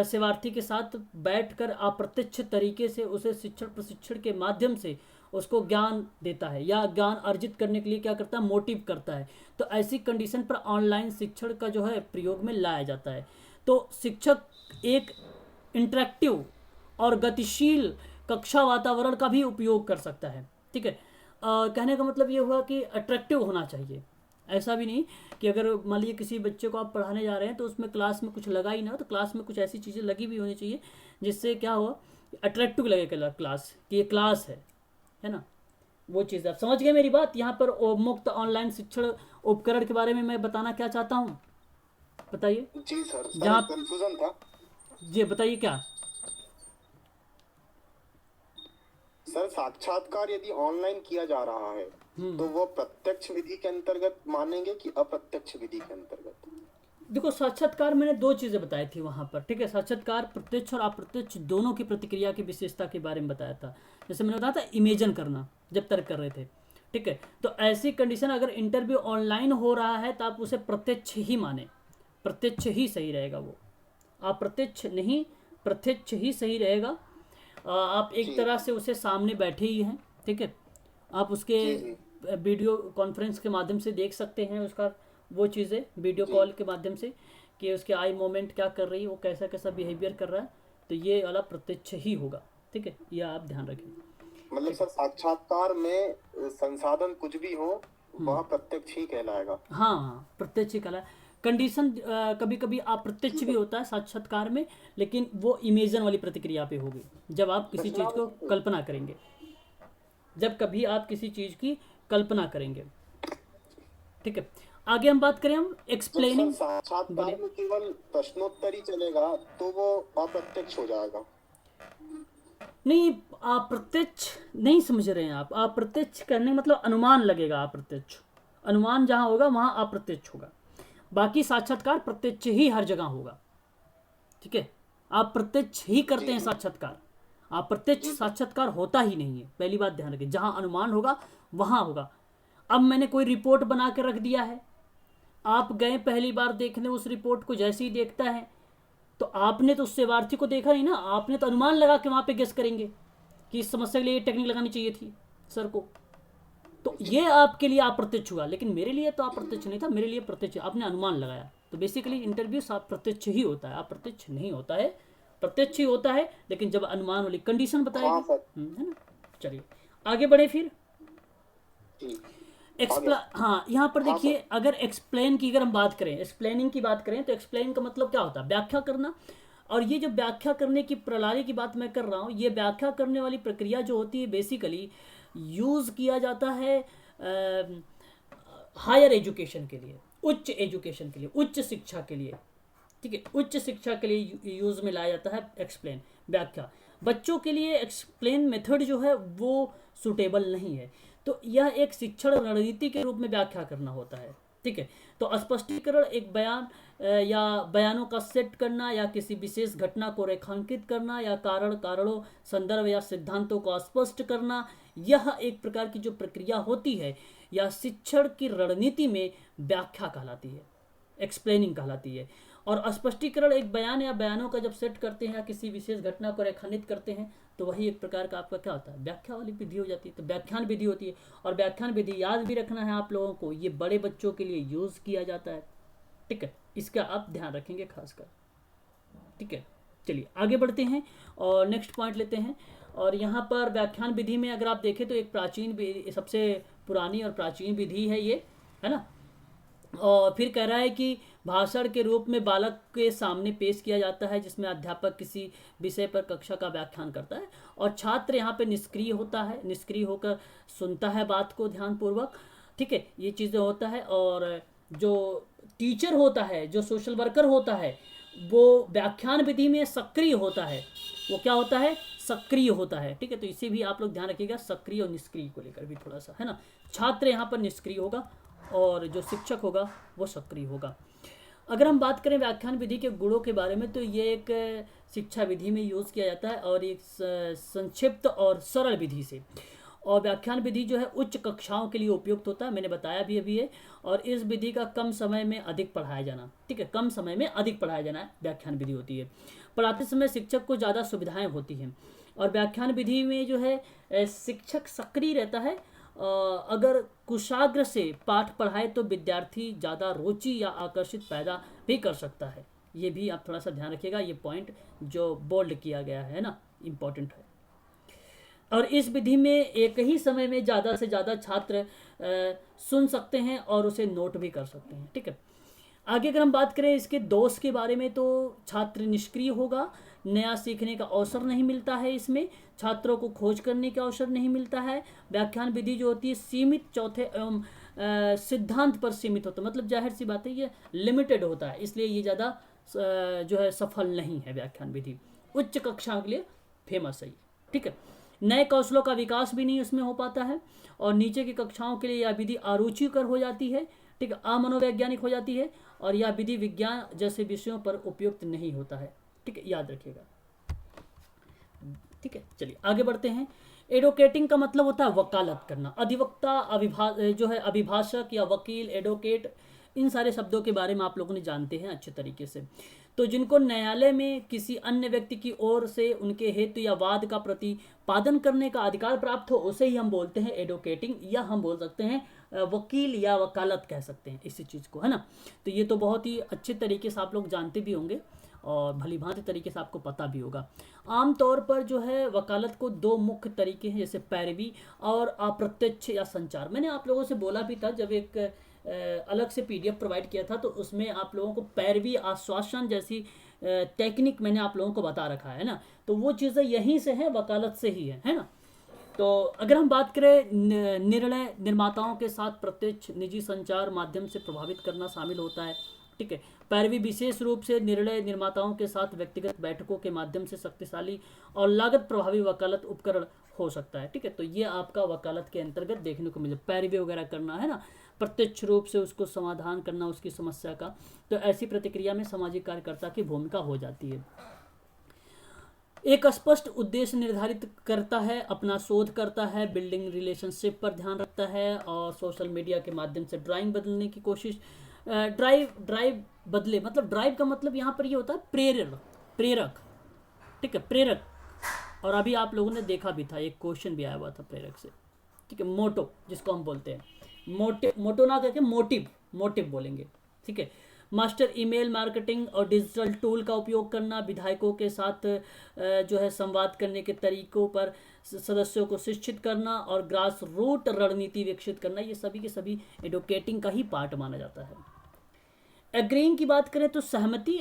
सेवार्थी के साथ बैठकर अप्रत्यक्ष तरीके से उसे शिक्षण प्रशिक्षण के माध्यम से उसको ज्ञान देता है या ज्ञान अर्जित करने के लिए क्या करता है, मोटिव करता है। तो ऐसी कंडीशन पर ऑनलाइन शिक्षण का जो है प्रयोग में लाया जाता है। तो शिक्षक एक इंटरेक्टिव और गतिशील कक्षा वातावरण का भी उपयोग कर सकता है, ठीक है। कहने का मतलब ये हुआ कि अट्रैक्टिव होना चाहिए, ऐसा भी नहीं कि अगर मान लीजिए किसी बच्चे को आप पढ़ाने जा रहे हैं तो उसमें क्लास में कुछ लगा ही ना, तो क्लास में कुछ ऐसी चीज़ें लगी भी होनी चाहिए जिससे क्या हो, अट्रैक्टिव लगे क्लास कि ये क्लास है ना, वो चीज़। आप समझ गए मेरी बात। यहाँ पर मुक्त ऑनलाइन शिक्षण उपकरण के बारे में मैं बताना क्या चाहता हूँ, बताइए। जी सर, जहाँ कंफ्यूजन था। जी बताइए क्या। सर साक्षात्कार यदि ऑनलाइन किया जा रहा है तो वो प्रत्यक्ष विधि के अंतर्गत मानेंगे कि अप्रत्यक्ष विधि के अंतर्गत? देखो साक्षात्कार मैंने दो चीज़ें बताई थी वहाँ पर, ठीक है। साक्षात्कार प्रत्यक्ष और अप्रत्यक्ष दोनों की प्रतिक्रिया की विशेषता के बारे में बताया था। जैसे मैंने बताया था इमेजन करना जब तर्क कर रहे थे, ठीक है। तो ऐसी कंडीशन अगर इंटरव्यू ऑनलाइन हो रहा है तो आप उसे प्रत्यक्ष ही माने, प्रत्यक्ष ही सही रहेगा वो, अप्रत्यक्ष नहीं, प्रत्यक्ष ही सही रहेगा। आप एक तरह से उसे सामने बैठे ही हैं, ठीक है। आप उसके वीडियो कॉन्फ्रेंस के माध्यम से देख सकते हैं उसका वो चीज़ें, वीडियो कॉल के माध्यम से कि उसके आई मोमेंट क्या कर रही है, वो कैसा कैसा बिहेवियर कर रहा है, तो ये वाला प्रत्यक्ष ही होगा, ठीक है। ये आप ध्यान रखें। मतलब सर साक्षात्कार में संसाधन कुछ भी हो वह प्रत्यक्ष ही कहलाएगा? हाँ, प्रत्यक्ष ही कहलाएगा। कंडीशन कभी कभी अप्रत्यक्ष भी होता है साक्षात्कार में, लेकिन वो इमेजन वाली प्रतिक्रिया पे होगी जब आप किसी चीज़ को कल्पना करेंगे, जब कभी आप किसी चीज़ की कल्पना करेंगे, ठीक है। आगे हम बात करें, हम एक्सप्लेनिंग। साक्षात्कार में केवल प्रश्नोत्तर ही चलेगा तो वो अप्रत्यक्ष हो जाएगा? नहीं, अप्रत्यक्ष नहीं समझ रहे हैं आप। अप्रत्यक्ष करने का मतलब अनुमान लगेगा, अप्रत्यक्ष अनुमान जहाँ होगा वहाँ अप्रत्यक्ष होगा, बाकी साक्षात्कार प्रत्यक्ष ही हर जगह होगा, ठीक है। आप प्रत्यक्ष ही करते हैं साक्षात्कार, अप्रत्यक्ष साक्षात्कार होता ही नहीं है, पहली बात ध्यान रखें। जहाँ अनुमान होगा वहाँ होगा। अब मैंने कोई रिपोर्ट बना के रख दिया है, आप गए पहली बार देखने, उस रिपोर्ट को जैसे ही देखता है तो आपने तो उस सेवार्थी को देखा नहीं ना, आपने तो अनुमान लगा के वहाँ पे गेस करेंगे कि इस समस्या के लिए ये टेक्निक लगानी चाहिए थी सर को, तो ये आपके लिए अप्रत्यक्ष हुआ। लेकिन मेरे लिए तो अप्रत्यक्ष नहीं था, मेरे लिए प्रत्यक्ष, आपने अनुमान लगाया। तो बेसिकली इंटरव्यू प्रत्यक्ष ही होता है, अप्रत्यक्ष नहीं होता है, प्रत्यक्ष ही होता है, लेकिन जब अनुमान वाली कंडीशन बताएगी, है ना। चलिए आगे बढ़े फिर। हाँ, यहाँ पर देखिए, अगर एक्सप्लेन की अगर हम बात करें, एक्सप्लेनिंग की बात करें, तो एक्सप्लेन का मतलब क्या होता है, व्याख्या करना। और ये जो व्याख्या करने की प्रणाली की बात मैं कर रहा हूँ, ये व्याख्या करने वाली प्रक्रिया जो होती है बेसिकली यूज़ किया जाता है हायर एजुकेशन के लिए, उच्च एजुकेशन के लिए, उच्च शिक्षा के लिए, ठीक है। उच्च शिक्षा के लिए यूज़ में लाया जाता है एक्सप्लेन, व्याख्या। बच्चों के लिए एक्सप्लेन मेथड जो है वो सूटेबल नहीं है, तो यह एक शिक्षण रणनीति के रूप में व्याख्या करना होता है, ठीक है। तो स्पष्टीकरण एक बयान या बयानों का सेट करना या किसी विशेष घटना को रेखांकित करना या कारणों, संदर्भ या सिद्धांतों को स्पष्ट करना, यह एक प्रकार की जो प्रक्रिया होती है या शिक्षण की रणनीति में व्याख्या कहलाती है, एक्सप्लेनिंग कहलाती है। और स्पष्टीकरण एक बयान या बयानों का जब सेट करते हैं या किसी विशेष घटना को रेखांकित करते हैं तो वही एक प्रकार का आपका क्या होता है, व्याख्या वाली विधि हो जाती है। तो व्याख्यान विधि होती है, और व्याख्यान विधि याद भी रखना है आप लोगों को, ये बड़े बच्चों के लिए यूज किया जाता है, ठीक है, इसका आप ध्यान रखेंगे खासकर, ठीक है। चलिए आगे बढ़ते हैं और नेक्स्ट पॉइंट लेते हैं। और यहाँ पर व्याख्यान विधि में अगर आप देखें तो एक प्राचीन सबसे पुरानी और प्राचीन विधि है ये, है ना। और फिर कह रहा है कि भाषण के रूप में बालक के सामने पेश किया जाता है, जिसमें अध्यापक किसी विषय पर कक्षा का व्याख्यान करता है और छात्र यहाँ पे निष्क्रिय होता है, निष्क्रिय होकर सुनता है बात को ध्यानपूर्वक, ठीक है, ये चीज़ें होता है। और जो टीचर होता है, जो सोशल वर्कर होता है, वो व्याख्यान विधि में सक्रिय होता है। वो क्या होता है, सक्रिय होता है, ठीक है। तो इसे भी आप लोग ध्यान रखिएगा, सक्रिय और निष्क्रिय को लेकर भी थोड़ा सा, है ना। छात्र यहाँ पर निष्क्रिय होगा और जो शिक्षक होगा वो सक्रिय होगा। अगर हम बात करें व्याख्यान विधि के गुणों के बारे में तो ये एक शिक्षा विधि में यूज़ किया जाता है और एक संक्षिप्त और सरल विधि से। और व्याख्यान विधि जो है उच्च कक्षाओं के लिए उपयुक्त होता है, मैंने बताया भी अभी है। और इस विधि का कम समय में अधिक पढ़ाया जाना, ठीक है, कम समय में अधिक पढ़ाया जाना व्याख्यान विधि होती है। पढ़ाते समय शिक्षक को ज़्यादा सुविधाएं होती हैं। और व्याख्यान विधि में जो है शिक्षक सक्रिय रहता है। अगर कुशाग्र से पाठ पढ़ाए तो विद्यार्थी ज़्यादा रुचि या आकर्षित पैदा भी कर सकता है। ये भी आप थोड़ा सा ध्यान रखिएगा, ये पॉइंट जो बोल्ड किया गया है ना, इम्पोर्टेंट है। और इस विधि में एक ही समय में ज़्यादा से ज़्यादा छात्र सुन सकते हैं और उसे नोट भी कर सकते हैं, ठीक है। आगे अगर हम बात करें इसके दोष के बारे में तो छात्र निष्क्रिय होगा, नया सीखने का अवसर नहीं मिलता है, इसमें छात्रों को खोज करने का अवसर नहीं मिलता है। व्याख्यान विधि जो होती है सीमित चौथे एवं सिद्धांत पर सीमित होता है, मतलब जाहिर सी बात है ये लिमिटेड होता है, इसलिए ये ज़्यादा जो है सफल नहीं है व्याख्यान विधि। उच्च कक्षा के लिए फेमस है, ठीक है। नए कौशलों का विकास भी नहीं उसमें हो पाता है और नीचे की कक्षाओं के लिए यह विधि अरुचिकर हो जाती है, ठीक है, अमनोवैज्ञानिक हो जाती है और यह विधि विज्ञान जैसे विषयों पर उपयुक्त नहीं होता है, ठीक है, याद रखिएगा, ठीक है। चलिए आगे बढ़ते हैं। एडवोकेटिंग का मतलब होता है वकालत करना। अधिवक्ता जो है अभिभाषक या वकील, एडवोकेट, इन सारे शब्दों के बारे में आप लोगों ने जानते हैं अच्छे तरीके से। तो जिनको न्यायालय में किसी अन्य व्यक्ति की ओर से उनके हेतु या वाद का प्रतिपादन करने का अधिकार प्राप्त हो, उसे ही हम बोलते हैं एडवोकेटिंग, या हम बोल सकते हैं वकील या वकालत कह सकते हैं इसी चीज़ को, है ना। तो ये तो बहुत ही अच्छे तरीके से आप लोग जानते भी होंगे और भली भांति तरीके से आपको पता भी होगा। आमतौर पर जो है वकालत को दो मुख्य तरीके हैं, जैसे पैरवी और अप्रत्यक्ष या संचार। मैंने आप लोगों से बोला भी था जब एक अलग से PDF प्रोवाइड किया था, तो उसमें आप लोगों को पैरवी, आश्वासन जैसी टेक्निक मैंने आप लोगों को बता रखा है ना। तो वो चीज़ें यहीं से हैं, वकालत से ही है ना। तो अगर हम बात करें निर्णय निर्माताओं के साथ प्रत्यक्ष निजी संचार माध्यम से प्रभावित करना शामिल होता है, ठीक है। पैरवी विशेष रूप से निर्णय निर्माताओं के साथ व्यक्तिगत बैठकों के माध्यम से शक्तिशाली और लागत प्रभावी वकालत उपकरण हो सकता है, ठीक है। तो ये आपका वकालत के अंतर्गत देखने को मिले, पैरवी वगैरह करना, है ना, प्रत्यक्ष रूप से उसको समाधान करना उसकी समस्या का। तो ऐसी प्रतिक्रिया में सामाजिक कार्यकर्ता की भूमिका हो जाती है। एक स्पष्ट उद्देश्य निर्धारित करता है, अपना शोध करता है, बिल्डिंग रिलेशनशिप पर ध्यान रखता है और सोशल मीडिया के माध्यम से ड्राइव बदलने की कोशिश। ड्राइव बदले, मतलब ड्राइव का मतलब यहाँ पर ये होता है प्रेरक, ठीक है, प्रेरक। और अभी आप लोगों ने देखा भी था, एक क्वेश्चन भी आया हुआ था प्रेरक से, ठीक है। मोटो जिसको हम बोलते हैं, मोटो ना करके मोटिव बोलेंगे, ठीक है। मास्टर ईमेल मार्केटिंग और डिजिटल टूल का उपयोग करना, विधायकों के साथ जो है संवाद करने के तरीकों पर सदस्यों को शिक्षित करना और ग्रास रूट रणनीति विकसित करना, ये सभी के सभी एडवोकेटिंग का ही पार्ट माना जाता है। एग्रीइंग की बात करें तो सहमति,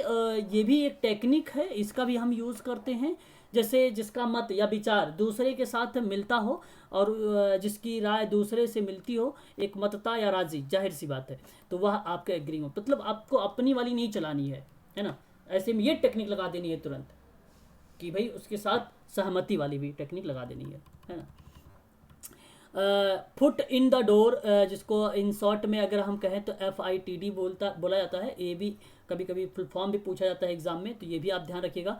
ये भी एक टेक्निक है, इसका भी हम यूज़ करते हैं। जैसे जिसका मत या विचार दूसरे के साथ मिलता हो और जिसकी राय दूसरे से मिलती हो, एक मतता या राजी, जाहिर सी बात है, तो वह आपका एग्रीइंग हो। मतलब आपको अपनी वाली नहीं चलानी है ना। ऐसे में ये टेक्निक लगा देनी है तुरंत कि भाई उसके साथ सहमति वाली भी टेक्निक लगा देनी है ना। फुट इन द डोर, जिसको इन शॉर्ट में अगर हम कहें तो FITD बोला जाता है। ये भी कभी कभी फुल फॉर्म भी पूछा जाता है एग्जाम में, तो ये भी आप ध्यान रखिएगा।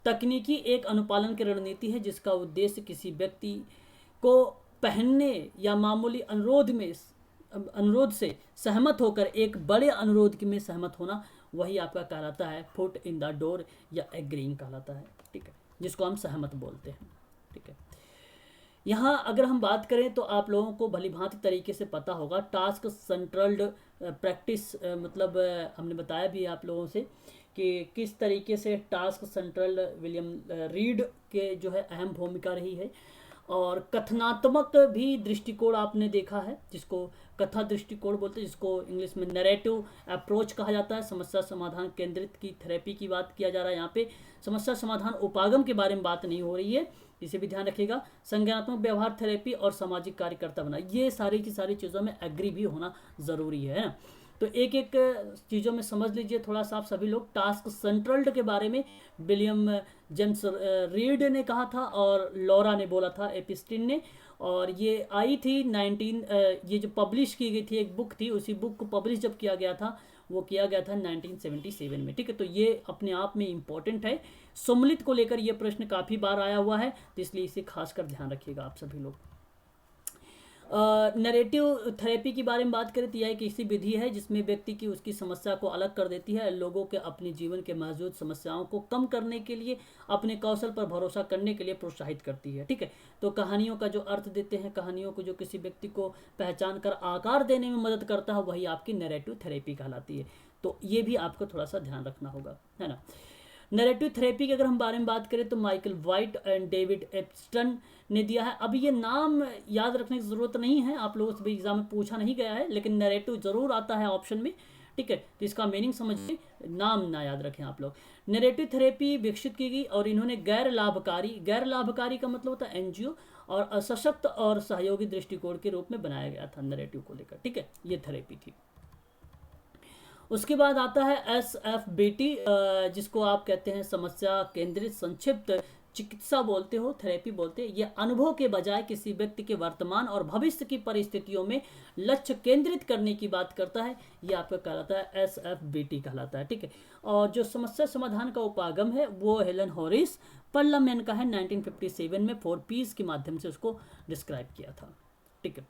तकनीकी एक अनुपालन की रणनीति है जिसका उद्देश्य किसी व्यक्ति को पहनने या मामूली अनुरोध से सहमत होकर एक बड़े अनुरोध में सहमत होना वही आपका कहलाता है फुट इन द डोर या एग्रीइंग कहलाता है, ठीक है, जिसको हम सहमत बोलते हैं, ठीक है। यहाँ अगर हम बात करें तो आप लोगों को भलीभांति तरीके से पता होगा टास्क सेंट्रल्ड प्रैक्टिस, मतलब हमने बताया भी आप लोगों से कि किस तरीके से टास्क सेंट्रल विलियम रीड के जो है अहम भूमिका रही है। और कथनात्मक भी दृष्टिकोण आपने देखा है, जिसको कथा दृष्टिकोण बोलते हैं, जिसको इंग्लिश में नैरेटिव अप्रोच कहा जाता है। समस्या समाधान केंद्रित की थेरेपी की बात किया जा रहा है यहाँ पे। समस्या समाधान उपागम के बारे में बात नहीं हो रही है, इसे भी ध्यान रखिएगा। संज्ञानात्मक व्यवहार थेरेपी और सामाजिक कार्यकर्ता बना, ये सारी की सारी चीज़ों में एग्री भी होना ज़रूरी है ना। तो एक एक चीज़ों में समझ लीजिए थोड़ा सा आप सभी लोग। टास्क सेंट्रल्ड के बारे में विलियम जेम्स रीड ने कहा था और लॉरा ने बोला था, एपिस्टिन ने, और ये आई थी ये जो पब्लिश की गई थी एक बुक थी, उसी बुक को पब्लिश जब किया गया था वो किया गया था 1977 में, ठीक है। तो ये अपने आप में इम्पोर्टेंट है। सम्मिलित को लेकर ये प्रश्न काफ़ी बार आया हुआ है, तो इसलिए इसे खासकर ध्यान रखिएगा आप सभी लोग। नैरेटिव थेरेपी के बारे में बात करें तो यह एक ऐसी विधि है जिसमें व्यक्ति की उसकी समस्या को अलग कर देती है, लोगों के अपने जीवन के मौजूद समस्याओं को कम करने के लिए, अपने कौशल पर भरोसा करने के लिए प्रोत्साहित करती है, ठीक है। तो कहानियों का जो अर्थ देते हैं, कहानियों को जो किसी व्यक्ति को पहचान कर आकार देने में मदद करता है, वही आपकी नैरेटिव थेरेपी कहलाती है। तो ये भी आपको थोड़ा सा ध्यान रखना होगा, है ना। नैरेटिव थेरेपी के अगर हम बारे में बात करें तो माइकल वाइट एंड डेविड एप्स्टन ने दिया है। अभी ये नाम याद रखने की ज़रूरत नहीं है, आप लोगों से भी एग्जाम में पूछा नहीं गया है, लेकिन नैरेटिव ज़रूर आता है ऑप्शन में, ठीक है। तो इसका मीनिंग समझिए, नाम ना याद रखें आप लोग। नैरेटिव थेरेपी विकसित की गई और इन्होंने गैर लाभकारी का मतलब होता है एनजीओ, और सशक्त और सहयोगी दृष्टिकोण के रूप में बनाया गया था नैरेटिव को लेकर, ठीक है। ये थेरेपी थी। उसके बाद आता है SFBT, जिसको आप कहते हैं समस्या केंद्रित संक्षिप्त चिकित्सा बोलते हो, थेरेपी बोलते हैं। ये अनुभव के बजाय किसी व्यक्ति के वर्तमान और भविष्य की परिस्थितियों में लक्ष्य केंद्रित करने की बात करता है। ये आपका कहलाता है SFBT कहलाता है, ठीक है। और जो समस्या समाधान का उपागम है वो हेलन हॉरिस पर्लमैन का है, 1957 में 4 Ps के माध्यम से उसको डिस्क्राइब किया था, ठीक है।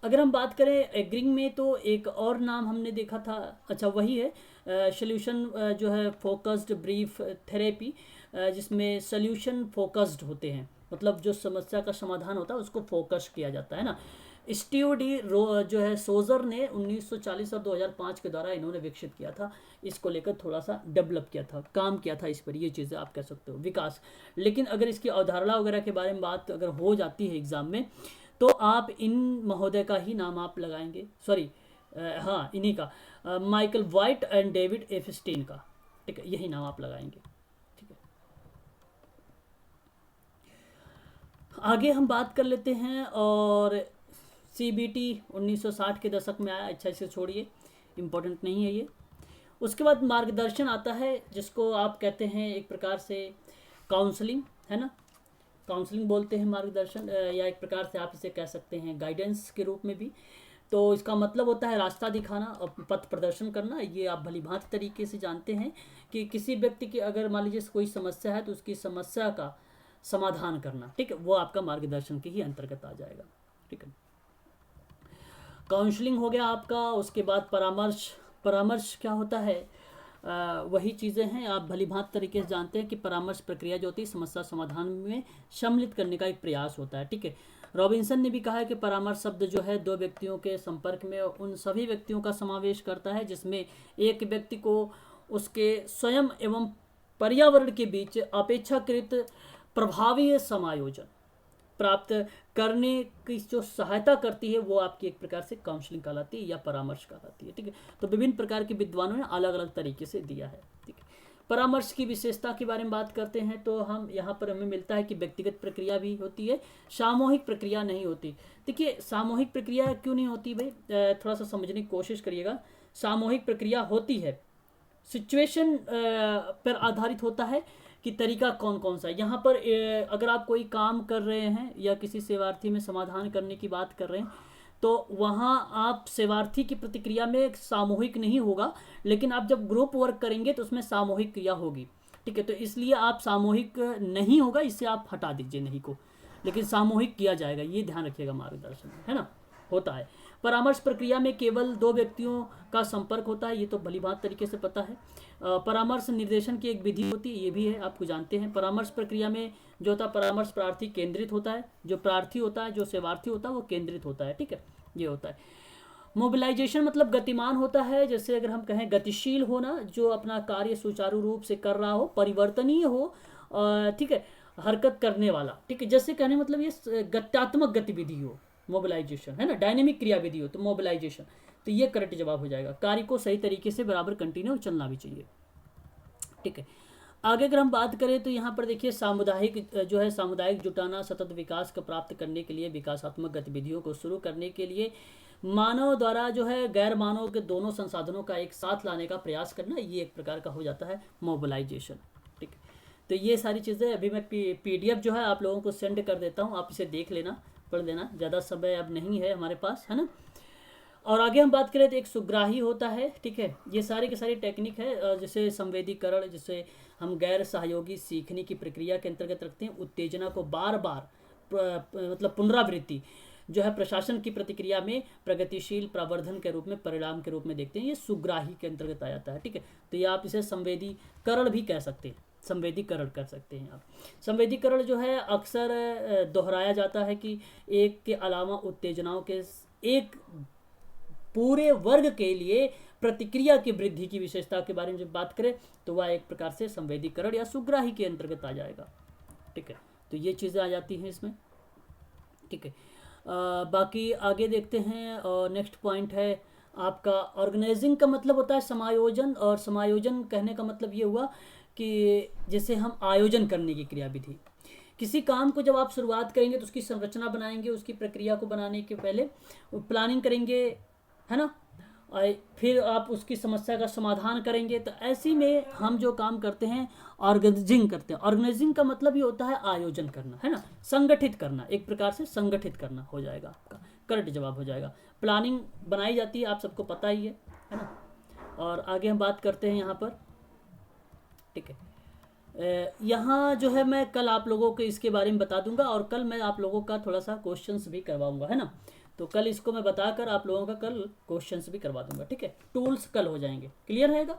अगर हम बात करें एग्रिंग में तो एक और नाम हमने देखा था, अच्छा वही है सॉल्यूशन जो है फोकस्ड ब्रीफ थेरेपी, जिसमें सॉल्यूशन फोकस्ड होते हैं, मतलब जो समस्या का समाधान होता है उसको फोकस किया जाता है ना। स्टीव डी जो है सोजर ने 1940 और 2005 के द्वारा इन्होंने विकसित किया था, इसको लेकर थोड़ा सा डेवलप किया था, काम किया था इस पर, ये चीज़ें आप कह सकते हो विकास। लेकिन अगर इसकी अवधारणा वगैरह के बारे में बात अगर हो जाती है एग्जाम में तो आप इन महोदय का ही नाम आप लगाएंगे, सॉरी हाँ इन्हीं का, Michael white and David Epstein का, ठीक है, यही नाम आप लगाएंगे, ठीक है। आगे हम बात कर लेते हैं, और CBT 1960 के दशक में आया, अच्छा इसे छोड़िए, इम्पोर्टेंट नहीं है ये। उसके बाद मार्गदर्शन आता है, जिसको आप कहते हैं एक प्रकार से काउंसलिंग, है ना, काउंसलिंग बोलते हैं मार्गदर्शन, या एक प्रकार से आप इसे कह सकते हैं गाइडेंस के रूप में भी। तो इसका मतलब होता है रास्ता दिखाना और पथ प्रदर्शन करना। ये आप भलीभांति तरीके से जानते हैं कि किसी व्यक्ति की अगर मान लीजिए कोई समस्या है तो उसकी समस्या का समाधान करना, ठीक है, वो आपका मार्गदर्शन के ही अंतर्गत आ जाएगा, ठीक है। काउंसलिंग हो गया आपका। उसके बाद परामर्श क्या होता है, वही चीज़ें हैं, आप भलीभांति तरीके से जानते हैं कि परामर्श प्रक्रिया जो होती है समस्या समाधान में सम्मिलित करने का एक प्रयास होता है, ठीक है। रॉबिन्सन ने भी कहा है कि परामर्श शब्द जो है दो व्यक्तियों के संपर्क में उन सभी व्यक्तियों का समावेश करता है जिसमें एक व्यक्ति को उसके स्वयं एवं पर्यावरण के बीच अपेक्षाकृत प्रभावी समायोजन प्राप्त करने की जो सहायता करती है वो आपकी एक प्रकार से काउंसलिंग कहलाती है या परामर्श कहलाती है, ठीक है। तो विभिन्न प्रकार के विद्वानों ने अलग अलग तरीके से दिया है, ठीक है। परामर्श की विशेषता के बारे में बात करते हैं तो हम यहाँ पर हमें मिलता है कि व्यक्तिगत प्रक्रिया भी होती है, सामूहिक प्रक्रिया नहीं होती। देखिए सामूहिक प्रक्रिया क्यों नहीं होती भाई, थोड़ा सा समझने की कोशिश करिएगा। सामूहिक प्रक्रिया होती है, सिचुएशन पर आधारित होता है कि तरीका कौन कौन सा है। यहाँ पर अगर आप कोई काम कर रहे हैं या किसी सेवार्थी में समाधान करने की बात कर रहे हैं तो वहाँ आप सेवार्थी की प्रतिक्रिया में सामूहिक नहीं होगा, लेकिन आप जब ग्रुप वर्क करेंगे तो उसमें सामूहिक क्रिया होगी, ठीक है। तो इसलिए आप सामूहिक नहीं होगा, इससे आप हटा दीजिए नहीं को, लेकिन सामूहिक किया जाएगा, ये ध्यान रखिएगा मार्गदर्शन में, है ना, होता है। परामर्श प्रक्रिया में केवल 2 व्यक्तियों का संपर्क होता है, ये तो भलीभांति तरीके से पता है। परामर्श निर्देशन की एक विधि होती है, ये भी है, आपको जानते हैं। परामर्श प्रक्रिया में जो होता है परामर्श प्रार्थी केंद्रित होता है, जो प्रार्थी होता है, जो सेवार्थी होता है वो केंद्रित होता है, ठीक है, ये होता है। मोबिलाइजेशन मतलब गतिमान होता है, जैसे अगर हम कहें गतिशील होना, जो अपना कार्य सुचारू रूप से कर रहा हो, परिवर्तनीय हो, ठीक है, हरकत करने वाला, ठीक है, जैसे कहने मतलब ये गत्यात्मक गतिविधि हो, मोबिलाइजेशन है ना, डायनेमिक क्रियाविधि हो तो मोबिलाइजेशन, तो ये करेक्ट जवाब हो जाएगा। कार्य को सही तरीके से बराबर कंटिन्यू चलना भी चाहिए, ठीक है। आगे अगर हम बात करें तो यहाँ पर देखिए सामुदायिक जो है, सामुदायिक जुटाना सतत विकास को प्राप्त करने के लिए, विकासात्मक गतिविधियों को शुरू करने के लिए मानव द्वारा जो है गैर मानव के दोनों संसाधनों का एक साथ लाने का प्रयास करना, ये एक प्रकार का हो जाता है मोबिलाइजेशन, ठीक है। तो ये सारी चीज़ें अभी मैं PDF जो है आप लोगों को सेंड कर देता हूँ, आप इसे देख लेना, पढ़ लेना, ज़्यादा समय अब नहीं है हमारे पास, है ना। और आगे हम बात करें तो एक सुग्राही होता है, ठीक है, ये सारी की सारी टेक्निक है, जैसे संवेदीकरण, जिसे हम गैर सहयोगी सीखने की प्रक्रिया के अंतर्गत रखते हैं। उत्तेजना को बार बार मतलब पुनरावृत्ति जो है प्रशासन की प्रतिक्रिया में प्रगतिशील प्रवर्धन के रूप में, परिणाम के रूप में देखते हैं, ये सुग्राही के अंतर्गत आ जाता है, ठीक है। तो ये आप इसे संवेदीकरण भी कह सकते हैं, संवेदीकरण कर सकते हैं आप। संवेदीकरण जो है अक्सर दोहराया जाता है कि एक के अलावा उत्तेजनाओं के एक पूरे वर्ग के लिए प्रतिक्रिया की वृद्धि की विशेषता के बारे में जब बात करें तो वह एक प्रकार से संवेदीकरण या सुग्राही के अंतर्गत आ जाएगा, ठीक है। तो ये चीज़ें आ जाती हैं इसमें, ठीक है। बाकी आगे देखते हैं, और नेक्स्ट पॉइंट है आपका ऑर्गेनाइजिंग का मतलब होता है समायोजन, और समायोजन कहने का मतलब ये हुआ कि जैसे हम आयोजन करने की क्रियाविधि, किसी काम को जब आप शुरुआत करेंगे तो उसकी संरचना बनाएंगे, उसकी प्रक्रिया को बनाने के पहले प्लानिंग करेंगे, है ना, और फिर आप उसकी समस्या का समाधान करेंगे। तो ऐसी में हम जो काम करते हैं ऑर्गेनाइजिंग करते हैं। ऑर्गेनाइजिंग का मतलब ये होता है आयोजन करना, है ना, संगठित करना, एक प्रकार से संगठित करना हो जाएगा, आपका करेक्ट जवाब हो जाएगा। प्लानिंग बनाई जाती है, आप सबको पता ही है ना। और आगे हम बात करते हैं यहाँ पर, ठीक है। यहाँ जो है मैं कल आप लोगों को इसके बारे में बता दूंगा, और कल मैं आप लोगों का थोड़ा सा क्वेश्चंस भी करवाऊंगा, है ना। तो कल इसको मैं बताकर आप लोगों का कल क्वेश्चंस भी करवा दूंगा, ठीक है। टूल्स कल हो जाएंगे, क्लियर रहेगा।